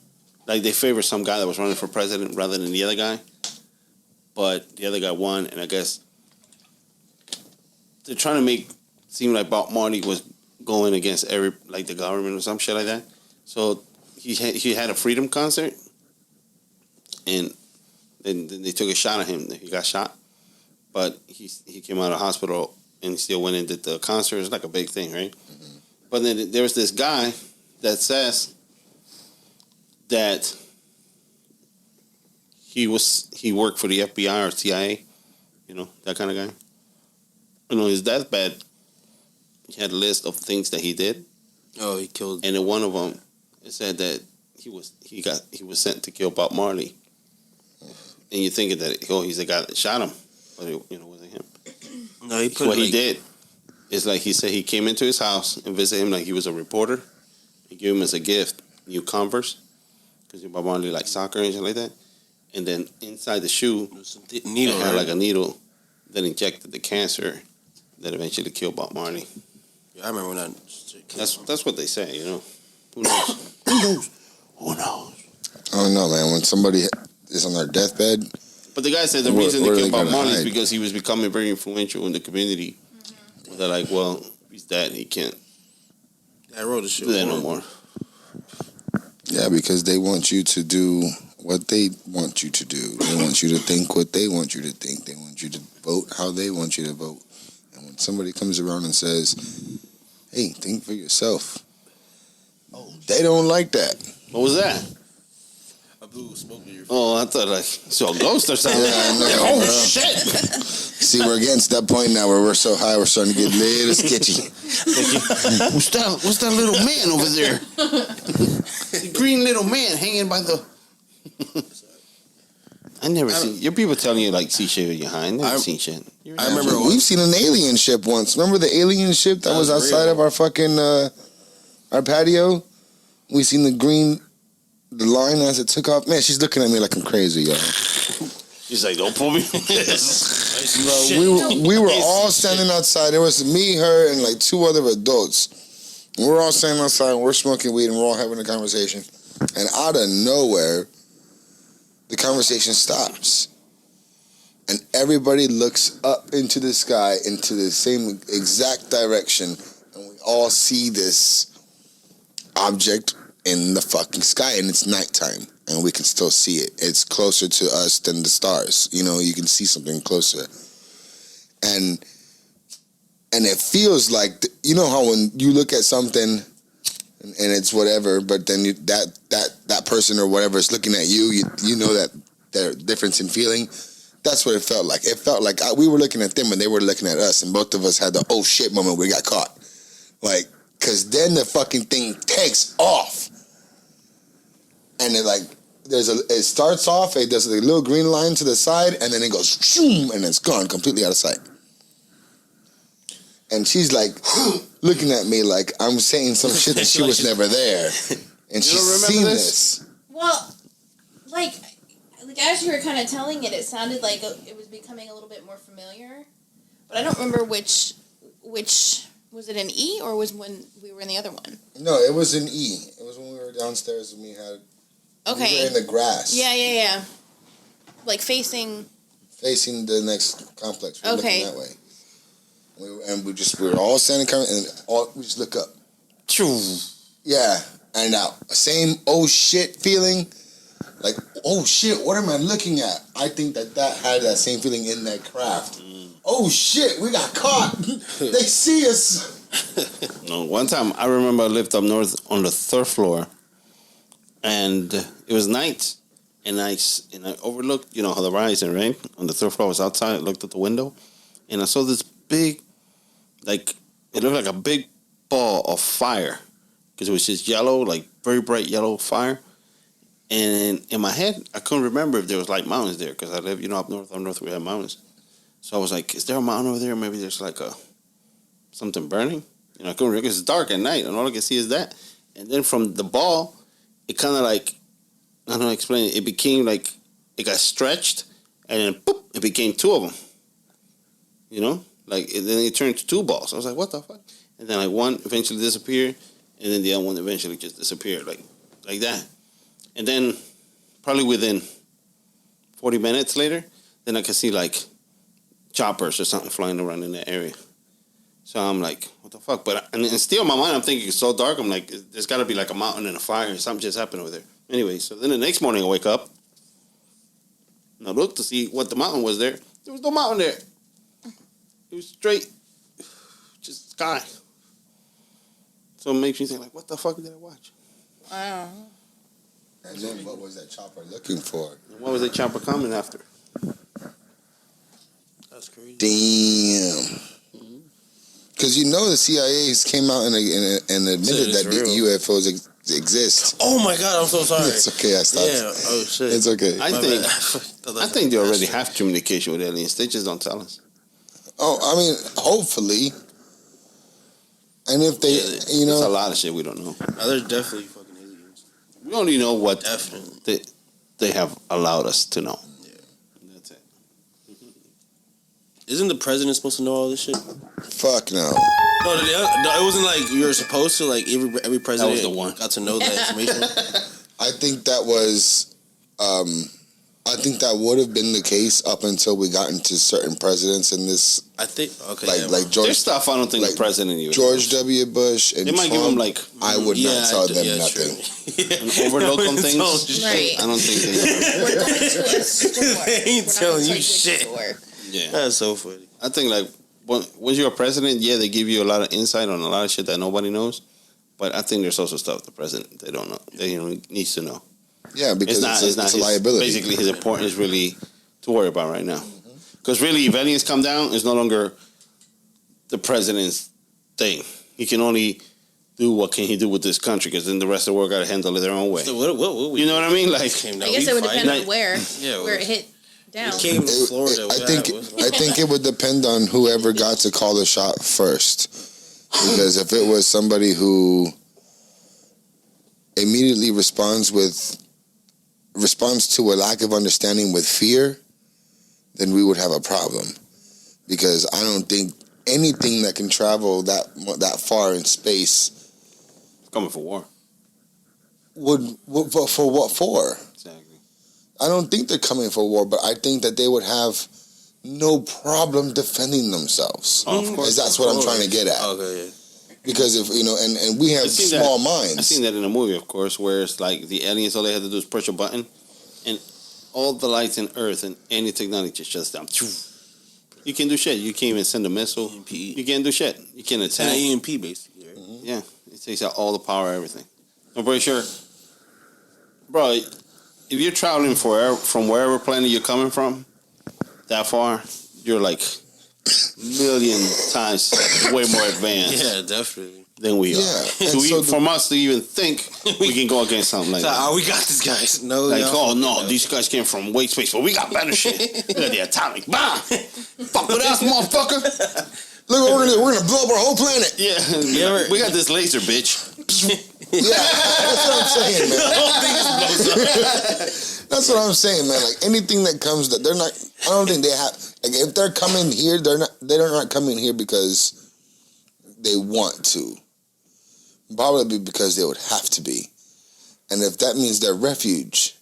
like they favored some guy that was running for president rather than the other guy. But the other guy won, and I guess they're trying to make it seem like Bob Marley was going against the government or some shit like that. So he had a freedom concert, and then they took a shot at him. He got shot, but he came out of the hospital and he still went and did the concert. It's like a big thing, right? Mm-hmm. But then there was this guy that says that he worked for the FBI or CIA, that kind of guy. On his deathbed, he had a list of things that he did. Oh, he killed. And in one of them, it said that he was sent to kill Bob Marley. And you're thinking that he's the guy that shot him, but it wasn't him. No, he put what he did is like he said he came into his house and visited him like he was a reporter. He gave him as a gift new Converse because Bob Marley liked soccer and shit like that. And then inside the shoe, needle, had like a needle that injected the cancer that eventually killed Bob Marley. Yeah, I remember when that. That's what they say, Who knows? Who knows? I don't know, man. When somebody is on their deathbed. But the guy said the reason they killed Bob Marley is because he was becoming very influential in the community. Mm-hmm. They're like, well, he's dead. He can't. I wrote the shit. Do that no more. Yeah, because they want you to do what they want you to do. They want you to think what they want you to think. They want you to vote how they want you to vote. And when somebody comes around and says, hey, think for yourself, they don't like that. What was that? A blue smoke in your face. Oh, I thought I saw a ghost or something. Yeah, I know. Oh, shit. See, we're getting to that point now where we're so high, we're starting to get a little sketchy. What's that little man over there? The green little man hanging by the... I never seen... Your people telling you, see shit when you're high. I never seen shit. I remember we've seen an alien ship once. Remember the alien ship that was outside of our fucking... our patio? We seen the line as it took off. Man, she's looking at me like I'm crazy, yo. She's like, don't pull me from this. Bro, we were all standing outside. There was me, her, and 2 other adults. And we're all standing outside, and we're smoking weed, and we're all having a conversation. And out of nowhere, the conversation stops. And everybody looks up into the sky, into the same exact direction. And we all see this object in the fucking sky, and it's nighttime, and we can still see it. It's closer to us than the stars. You can see something closer. And it feels like, how when you look at something and it's whatever, but then that person or whatever is looking at you, you know that their difference in feeling. That's what it felt like. It felt like we were looking at them and they were looking at us, and both of us had the oh shit moment where we got caught. Because then the fucking thing takes off. And it starts off, it does a little green line to the side, and then it goes shoom, and it's gone, completely out of sight. And she's looking at me like I'm saying some shit that she was never there. And she's seen this. Well, as you were kind of telling it, it sounded like it was becoming a little bit more familiar. But I don't remember which was it an E or was when we were in the other one? No, it was an E. It was when we were downstairs and we had... Okay. We were in the grass. Yeah. Facing the next complex. We were looking that way. We were all standing, and we just look up. Yeah. And now, same oh shit feeling. Oh shit, what am I looking at? I think that had that same feeling in that craft. Oh shit, we got caught. They see us. No, one time I remember I lived up north on the 3rd floor, and it was night, and I overlooked, the horizon, right? On the 3rd floor, I was outside, I looked out the window, and I saw this big, it looked like a big ball of fire, because it was just yellow, very bright yellow fire. And in my head, I couldn't remember if there was mountains there, because I live, up north we have mountains. So I was like, is there a mountain over there? Maybe there's a something burning. You know, I couldn't read because it's dark at night, and all I can see is that. And then from the ball, it kind of like, I don't know how to explain it. It became like, it got stretched, and then boop, it became two of them. You know? Like, then it turned to two balls. I was like, what the fuck? And then like one eventually disappeared, and then the other one eventually just disappeared, like that. And then probably within 40 minutes later, then I could see like choppers or something flying around in that area. So I'm like, what the fuck? But and still in my mind, I'm thinking it's so dark. I'm like, there's got to be like a mountain and a fire or something just happened over there. Anyway, so then the next morning I wake up and I look to see what the mountain was there. There was no mountain there. It was straight, just sky. So it makes me think, like, what the fuck did I watch? Wow. And then what was that chopper looking for? And what was that chopper coming after? That's crazy. Damn. Because you know the CIA came out and admitted that the UFOs exist. Oh my God, I'm so sorry. It's okay, I stopped. Yeah, oh shit. It's okay. I think they already have communication with aliens. They just don't tell us. Oh, I mean, hopefully. And if they, you There's a know, lot of shit we don't know. No, there's definitely fucking aliens. We only know what Definitely. they have allowed us to know. Yeah. That's it. Isn't the president supposed to know all this shit? fuck no. No, it wasn't like you were supposed to. Like every president the one. got to know that information. I think that was, I think that would have been the case up until we got into certain presidents in this, I think okay. like George. There's stuff I don't think like the president even George knows. W. Bush and They might Trump, give him like I would not tell them nothing. an overlook on things. Right. I don't think they. We're going to a store. They ain't We're not telling gonna you tell which shit. store. Yeah, That's so funny. I think like once you're a president, yeah, they give you a lot of insight on a lot of shit that nobody knows. But I think there's also stuff the president they don't know. They needs to know. Yeah, because it's a his, liability. Basically, his importance is really to worry about right now. Because really, if aliens come down, it's no longer the president's thing. He can only do what can he do with this country, because then the rest of the world got to handle it their own way. So what we You know what I mean? Like, I guess it would depend on where it hit down. It came to Florida. I think it would depend on whoever got to call the shot first. Because if it was somebody who immediately responds to a lack of understanding with fear, then we would have a problem. Because I don't think anything that can travel that far in space coming for war. would for what for? Exactly. I don't think they're coming for war, but I think that they would have no problem defending themselves. Oh, of course. That's what I'm trying to get at. Okay, yeah. Because if and we have small minds. I've seen that in a movie, of course, where it's like the aliens, all they had to do is push a button, and all the lights in Earth and any technology just shuts down. You can't do shit. You can't even send a missile. EMP. You can't do shit. You can't It's attack. an EMP basically. Right? Yeah, it takes out all the power, everything. I'm pretty sure, bro. If you're traveling from wherever planet you're coming from, that far, you're like million times way more advanced Yeah, definitely. than we are. Yeah, So from us to even think we can go against something like So, that. we got these guys. No, Like, y'all- oh no, these guys came from waste space, but we got better shit. We got the atomic bomb. Fuck with us, motherfucker. Look, we're gonna blow up our whole planet. Yeah, we got this laser, bitch. Yeah, that's what I'm saying, man. That's what I'm saying, man. Like anything that comes, that they're not. I don't think they have. Like if they're coming here, they're not. They're not coming here because they want to. Probably because they would have to be, and if that means they're refuge,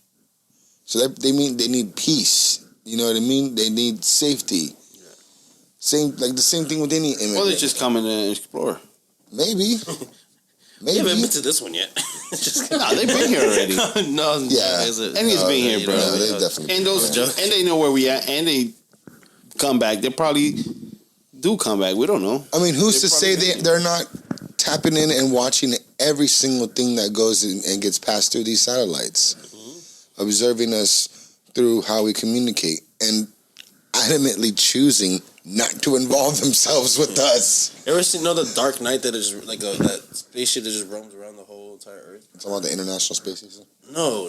so they mean they need peace. You know what I mean? They need safety. The same thing with any immigrant. Or they just come in and explore. Maybe. You haven't been to this one yet. Nah, they've been here already. No, Yeah. And he's been here, bro. No, they definitely. And they know where we at, and they come back. They probably do come back. We don't know. I mean, who's to say probably they're not tapping in and watching every single thing that goes in and gets passed through these satellites, observing us through how we communicate, and adamantly choosing not to involve themselves with us. Ever seen the Dark Knight that is like that spaceship that just roams around the whole entire Earth? It's about the International Space Station. No.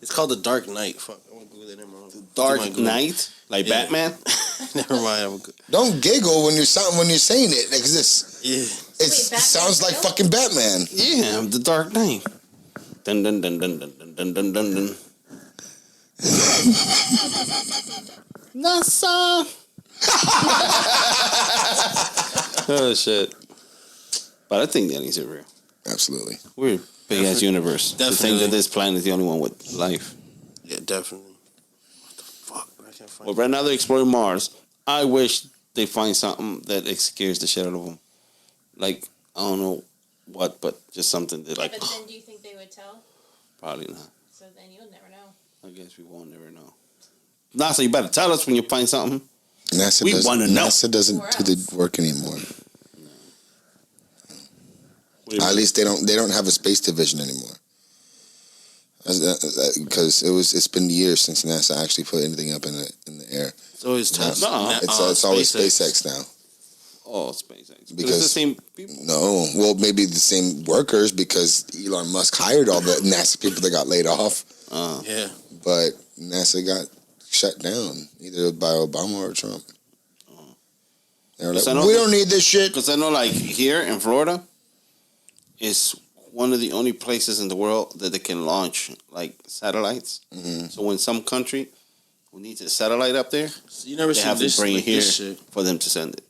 It's called the Dark Knight. Fuck, I'm gonna Google that name wrong. Dark Knight, like Yeah. Batman. Never mind. Don't giggle when you're saying it, because it Wait, sounds like fucking Batman. Yeah, the Dark Knight. Dun dun dun dun dun dun dun dun dun. NASA. Oh shit! But I think the aliens are real. Absolutely. We're a big ass universe. To think that this planet is the only one with life. Yeah, definitely. What the fuck? I can't find. Well, right now they're exploring Mars. I wish they find something that scares the shit out of them. Like, I don't know what, but just something that like. But then do you think they would tell? Probably not. So then you'll never know. I guess we won't never know. NASA, you better tell us when you find something. NASA We want to know. NASA doesn't do the work anymore. At least they don't have a space division anymore. Because it's been years since NASA actually put anything up in the air. So it's It's always SpaceX now. Oh, SpaceX. Because it's the same people. No, well, maybe the same workers because Elon Musk hired all the NASA people that got laid off. Yeah. But NASA got shut down either by Obama or Trump. They were like, we don't need this shit. Because I know, like, here in Florida, it's one of the only places in the world that they can launch, like, satellites. Mm-hmm. So when some country who needs a satellite up there, so you never they have to bring it here for them to send it.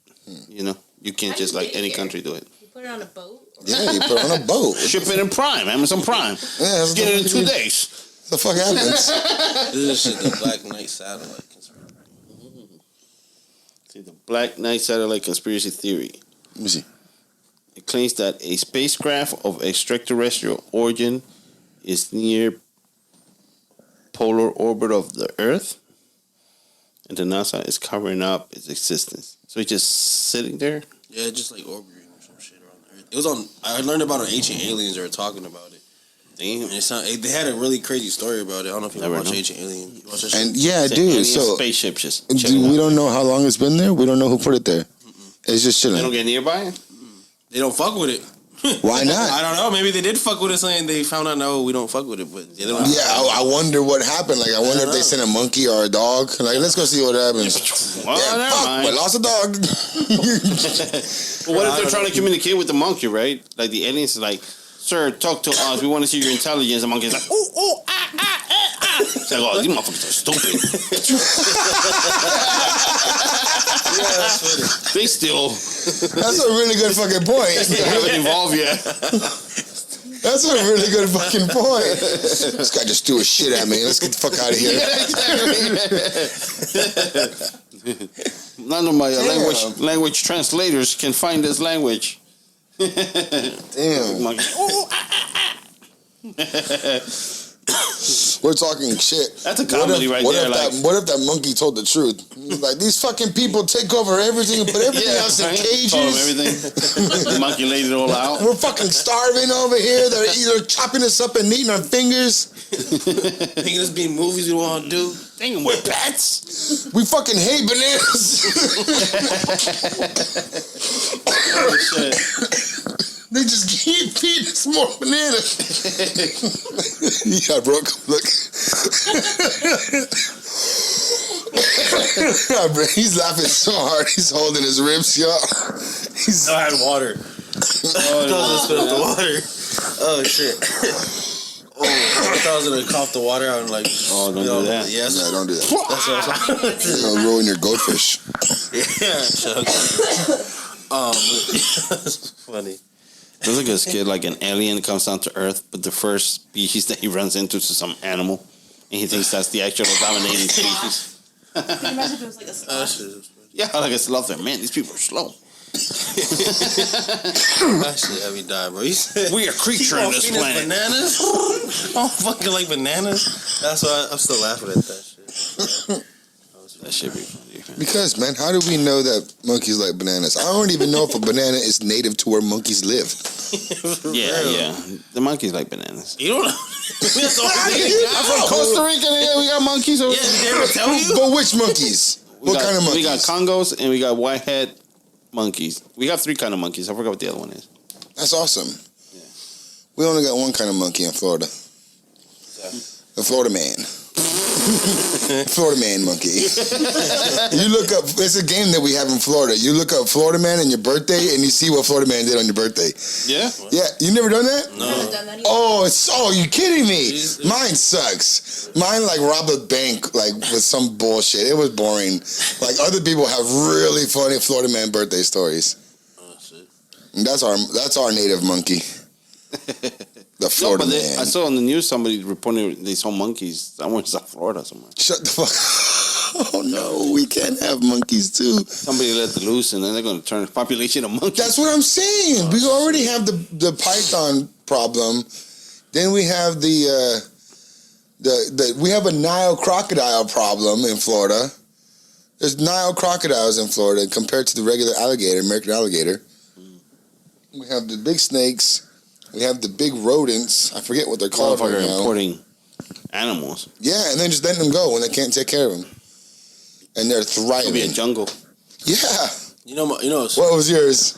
You know? You can't just, like, any country do it. You put it on a boat? Yeah, you put it on a boat. Ship it in Prime, Amazon Prime. Yeah, get it in 2 days. What the fuck happens? This is the Black Knight satellite conspiracy. See, the Black Knight satellite conspiracy theory. Let me see. It claims that a spacecraft of extraterrestrial origin is near polar orbit of the Earth, and the NASA is covering up its existence. So it's just sitting there? Yeah, just like orbiting or some shit around the Earth. It was on. I learned about it on Ancient Aliens. They were talking about it. Damn. And they had a really crazy story about it. I don't know if you ever watched Ancient Aliens. And yeah, dude. So spaceship just. We don't know how long it's been there. We don't know who put it there. It's just chilling. They don't get nearby. They don't fuck with it. Why not? I don't know. Maybe they did fuck with it, saying they found out. No, we don't fuck with it. But they don't. Yeah, I wonder what happened. Like, I wonder if they sent a monkey or a dog. Like, let's go see what happens. Well, yeah, fuck, we lost a dog. Well, what if they're trying to communicate with the monkey, right? Like the aliens is like, sir, talk to us. We want to see your intelligence. The monkey's like, ooh, ooh, ah, ah, ah, ah. It's like, oh, these motherfuckers are stupid. Yeah, that's funny. They still. That's a really good fucking point. They haven't evolved yet. That's a really good fucking point. This guy just threw his shit at me. Let's get the fuck out of here. None of my language translators can find this language. Damn. Monkey. Ooh, ah, ah, ah. We're talking shit. That's a comedy right there. What if that monkey told the truth? He's like, these fucking people take over everything and put everything else in cages. Told him everything. The monkey laid it all out. We're fucking starving over here. They're either chopping us up and eating our fingers. Thinking this be movies we want to do. Thinking we're pets. We fucking hate bananas. Oh, shit. They just keep feeding us more bananas. Yeah, bro, look. He's laughing so hard. He's holding his ribs, y'all. I had water. Oh, spit up the water. Oh, shit. Oh, I thought I was going to cough the water out and like... Oh, don't do that. Yes. No, don't do that. That's what I was You're gonna ruin your goldfish. Yeah, Chuck. That's funny. There's like a skit, like an alien comes down to Earth, but the first species that he runs into is some animal, and he thinks that's the actual dominating species. Can you imagine if it was like a sloth? Yeah, like a sloth. Man, these people are slow. That shit had me die, bro. He said, we are creature on this planet. Bananas? I don't fucking like bananas. That's why I'm still laughing at that shit. That should be funny. Because, man, how do we know that monkeys like bananas? I don't even know if a banana is native to where monkeys live. Yeah. The monkeys like bananas. You don't know. I'm from Costa Rica. Yeah, we got monkeys over there. Did they ever tell you? But which monkeys? What kind of monkeys? We got Congos and we got whitehead monkeys. We got 3 kind of monkeys. I forgot what the other one is. That's awesome. Yeah. We only got one kind of monkey in Florida. The Florida man. Florida man monkey. You look up. It's a game that we have in Florida. You look up Florida man and your birthday, and you see what Florida man did on your birthday. Yeah. Yeah. You never done that? No. Haven't done that either. Oh, you kidding me? Jesus. Mine sucks. Mine like robbed a bank like with some bullshit. It was boring. Like other people have really funny Florida man birthday stories. Oh shit. And that's our native monkey. The Florida man. I saw on the news somebody reporting they saw monkeys. I went to South Florida somewhere. Shut the fuck. Oh no, we can't have monkeys too. Somebody let the loose, and then they're going to turn the population of monkeys. That's what I'm saying. We already have the python problem. Then we have the we have a Nile crocodile problem in Florida. There's Nile crocodiles in Florida compared to the regular alligator, American alligator. We have the big snakes. We have the big rodents. I forget what they're called right now. Importing animals. Yeah, and then just letting them go when they can't take care of them. And they're It'll thriving. be a jungle. Yeah. What What was yours?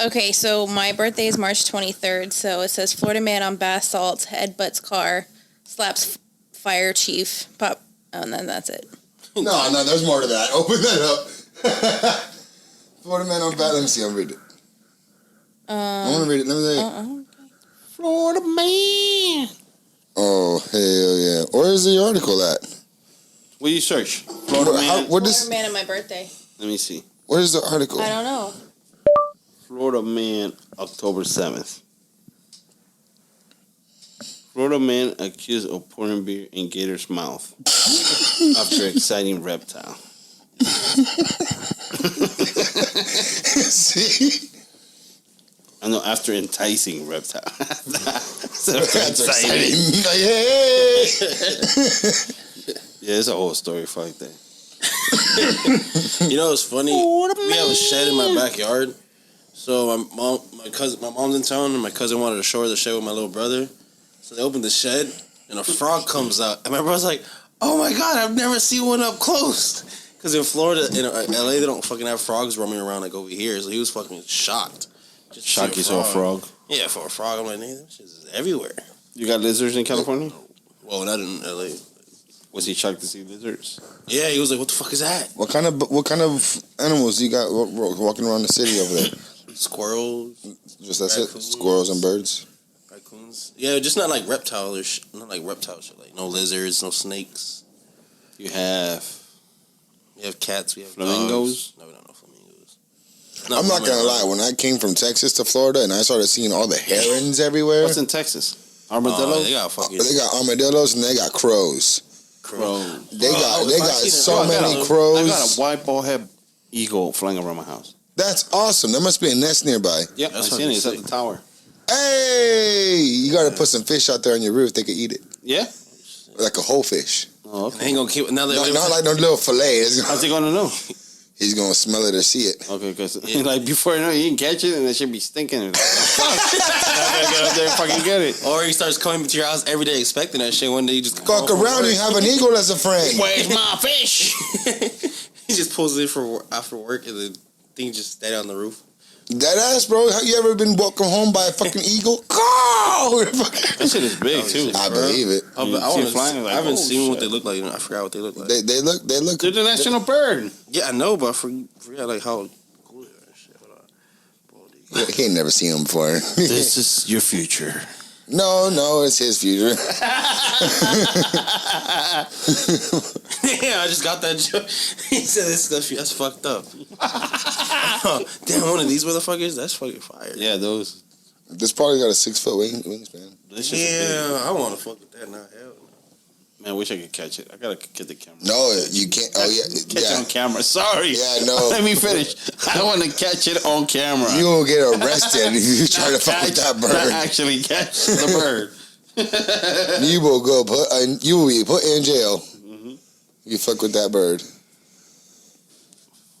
Okay, so my birthday is March 23rd. So it says Florida man on bath salts, headbutts car, slaps fire chief, pop. Oh, and then that's it. No, there's more to that. Open that up. Florida man on bath. Let me see. I'll read it. I want to read it. Let me see. Florida man. Oh, hell yeah. Where is the article at? What do you search? Florida man. Florida man on my birthday. Let me see. Where's the article? I don't know. Florida man, October 7th. Florida man accused of pouring beer in gator's mouth after exciting reptile. See? I know, after enticing reptile. So That's exciting. Yeah, it's a whole story. Fuck that. It's funny? We have a shed in my backyard. So my mom's in town, and my cousin wanted to show her the shed with my little brother. So they opened the shed, and a frog comes out. And my brother's like, "Oh my god, I've never seen one up close." Because in Florida, in LA, they don't fucking have frogs roaming around like over here. So he was fucking shocked. Shock you saw a frog. Yeah, for a frog, I'm like, "Nigga, this shit is everywhere." You got lizards in California? Well, not in LA. Was he shocked to see lizards? Yeah, he was like, "What the fuck is that?" What kind of animals you got walking around the city over there? Squirrels, Just that's it? raccoons. Squirrels and birds? raccoons. Yeah, just not like reptile or not like reptile shit. Like no lizards, no snakes. You have Cats. We have flamingos. Dogs. No, we don't know flamingos. I'm not gonna lie. When I came from Texas to Florida and I started seeing all the herons everywhere, What's in Texas? Armadillo? They got fucking. they got armadillos and they got crows. Crow. They got so I got many a crows. white ballhead eagle flying around my house. That's awesome. There must be a nest nearby. Yep, I seen it. It's at the tower. Hey, you gotta put some fish out there on your roof. They could eat it Yeah? like a whole fish. Oh, okay. They ain't gonna keep. Now they Not like no little fillet. How's he gonna know? He's gonna smell it or see it. Okay, because like before you know, you can catch it and it should be stinking. Like, fuck. I gotta get up there and fucking get it. Or he starts coming to your house every day expecting that shit. One day you just Fuck around, you have an eagle as a friend. Where's my fish? He just pulls it after work and the thing just stayed on the roof. That ass, bro. Have you ever been welcomed home by a fucking eagle? Go! That shit is big too. I believe it. I haven't seen what they look like. I forgot what they look like. They look. They're the national bird. Yeah, I know, but I forgot like how cool they are. Shit. Hold on. He ain't never seen him before. This is your future. No, it's his future. Yeah, I just got that joke. He said that's fucked up. Damn, one of these motherfuckers, that's fucking fire. Yeah, those. This probably got a 6 foot wingspan. Yeah, I want to fuck with that now. Hell no. Man, I wish I could catch it. I gotta get the camera. No, you can't. Oh yeah, Catch it on camera. Sorry. Yeah, no. Let me finish. I want to catch it on camera. You will get arrested if you try to fuck with that Not bird. actually catch the bird. You will you will be put in jail. You fuck with that bird.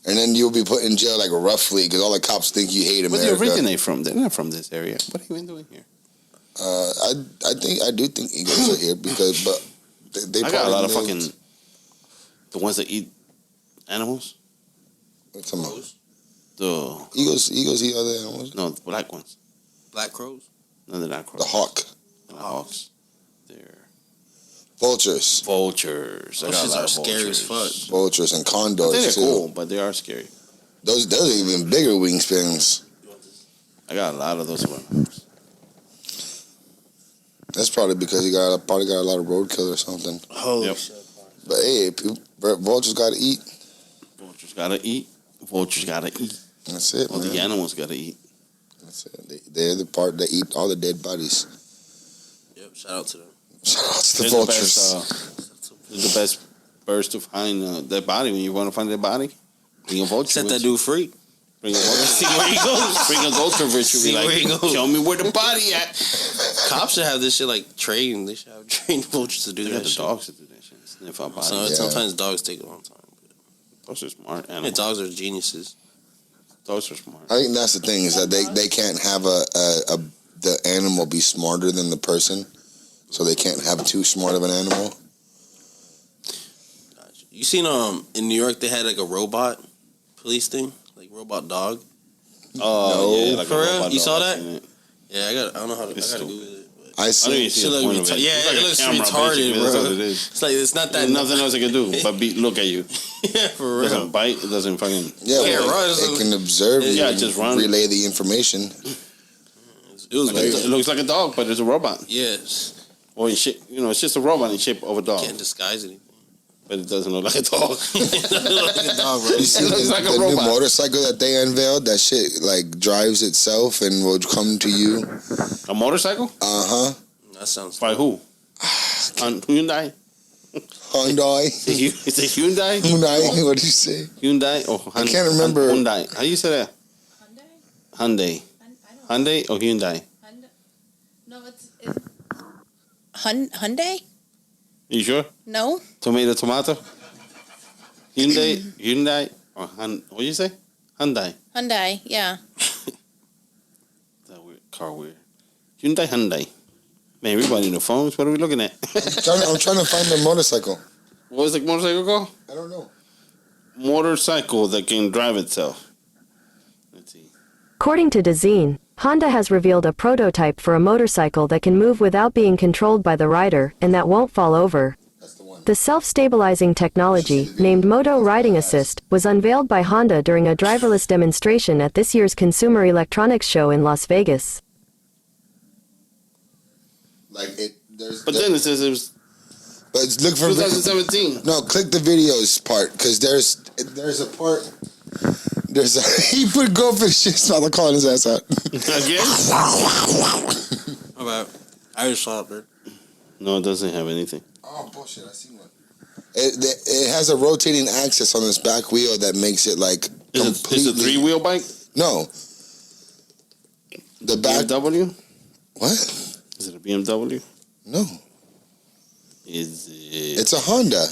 And then you'll be put in jail like roughly because all the cops think you hate America. Where do you originate from? They're not from this area. What are you even doing here? I do think eagles are here because they I got a lot of probably fucking the ones that eat animals. What's some of The Eagles eat other animals. no, the black ones. Black crows? No, they're not crows. The hawk. They're not hawks. They're Vultures. Vultures. I got a Those lot are of scary as vultures. fuck. Vultures and I condors think they're too. cool, but they are scary. Those are even bigger wingspans. I got a lot of those around. That's probably because he probably got a lot of roadkill or something. Holy Yep. shit. But hey, vultures got to eat. Vultures gotta eat. Vultures gotta eat. That's it, All man. the animals gotta eat. That's it. They're the part that eat all the dead bodies. Yep, shout out to them. Shout out to the They're vultures. They're the best birds to find their body. When you want to find their body, bring a vulture. Set with that you. dude free. Bring a vulture. See where he goes. Bring a vulture with you. See Be like, where he goes. show me where the body at. Cops should have this shit like trained. They should have trained vultures to do They that got the shit. dogs to do that shit. Sniff out bodies. So, Yeah. Sometimes dogs take a long time. Those are smart Yeah, animals. dogs are geniuses. Those are smart. I think that's the thing is that they can't have the animal be smarter than the person, so they can't have too smart of an animal. You seen in New York they had like a robot police thing, like robot dog. Oh, No. yeah, like a For real? robot You saw dog. that? Seen it. Yeah, I don't know how to. I It's gotta stupid. Google it. But I I don't see. even see Shit the look point of it. retarded. Yeah, It's like it a looks camera, retarded, basically. That's bro. what it is. It's like it's not that. There's nothing else I can do but look at you. Yeah, for It real. doesn't bite. It doesn't fucking. Yeah, Yeah, well, run. it can observe you Yeah, and just run. relay the information. It was Like it looks like a dog, but it's a robot. yes. Or it's just a robot in shape of a dog, Can't disguise anything. but it doesn't look like a dog. It looks like a dog, bro. You see It looks like a the new robot. motorcycle that they unveiled? That shit like drives itself and will come to you. A motorcycle? Uh-huh. That sounds. By who? On Hyundai. Hyundai. It's a Hyundai. Hyundai. What did you say? Hyundai or I can't remember. Hyundai. How you say that? Hyundai. I don't. Hyundai or Hyundai? No, it's Hyundai. You sure? No. Tomato. Hyundai or what you say? Hyundai. Hyundai. Yeah. That weird car weird. Hyundai. Man, everybody in the phones. What are we looking at? I'm trying to find the motorcycle. What was the motorcycle called? I don't know. Motorcycle that can drive itself. Let's see. According to DeZine, Honda has revealed a prototype for a motorcycle that can move without being controlled by the rider and that won't fall over. That's the one. The self-stabilizing technology, named Moto Riding Assist, was unveiled by Honda during a driverless demonstration at this year's Consumer Electronics Show in Las Vegas. Like it. But then it says it was But look for 2017. No, click the videos part because there's a part. He put goldfish in his mouth. I'm calling his ass out. Again? How about Irish Slaughter? No, it doesn't have anything. Oh bullshit! I see one. It has a rotating axis on its back wheel that makes it like Is it a 3-wheel bike? No. The back. BMW? What? Is it a BMW? No. Is it? It's a Honda.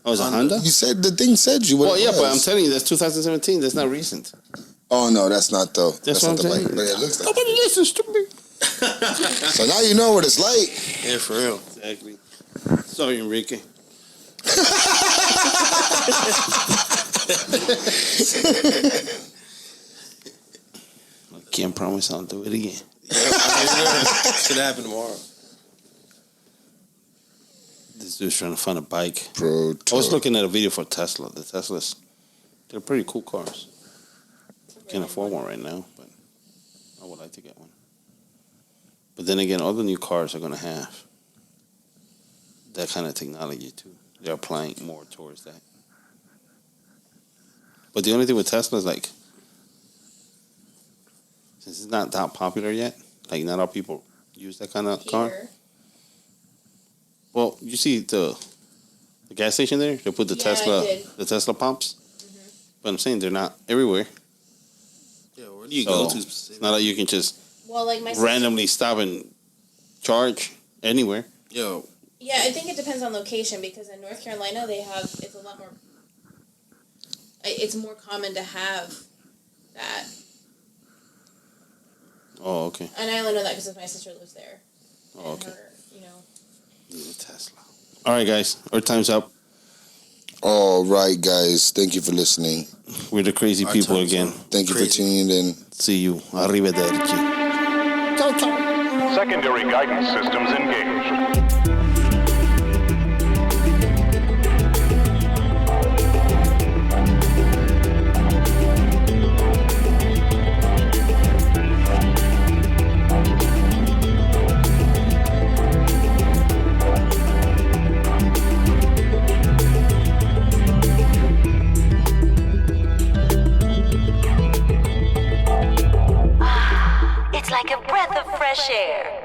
Oh, it's a Honda? You said the thing said you. What Well, it yeah, was. but I'm telling you, that's 2017. That's not recent. Oh no, that's not though. That's not what the I'm bike. saying. But it looks like. Nobody listens to me. So now you know what it's like. Yeah, for real. Exactly. Sorry, Enrique. I can't promise I'll do it again. It's gonna happen tomorrow. This dude's trying to find a bike. Pro. I was looking at a video for Tesla. The Teslas, they're pretty cool cars. Can't afford one right now, but I would like to get one. But then again, all the new cars are going to have that kind of technology too. They're applying more towards that. But the only thing with Tesla is like, since it's not that popular yet, like not all people use that kind of car. Here. Well, you see the gas station there? They put the Yeah, I did. Tesla pumps. But I'm saying they're not everywhere. Yeah, where do you So go to? it's not like you can just Well, like my sister- randomly stop and charge anywhere. Yo, Yeah, I think it depends on location because in North Carolina it's a lot more. It's more common to have that, Oh, okay. and I only know that because my sister lives there. Oh, And okay. her, Tesla. All right, guys. Our time's up. All right, guys. Thank you for listening. We're the crazy Our people time's again. up. Thank you for Crazy. tuning in. See you. Arrivederci. Ciao, ciao. Secondary guidance systems engaged. like a breath of fresh air.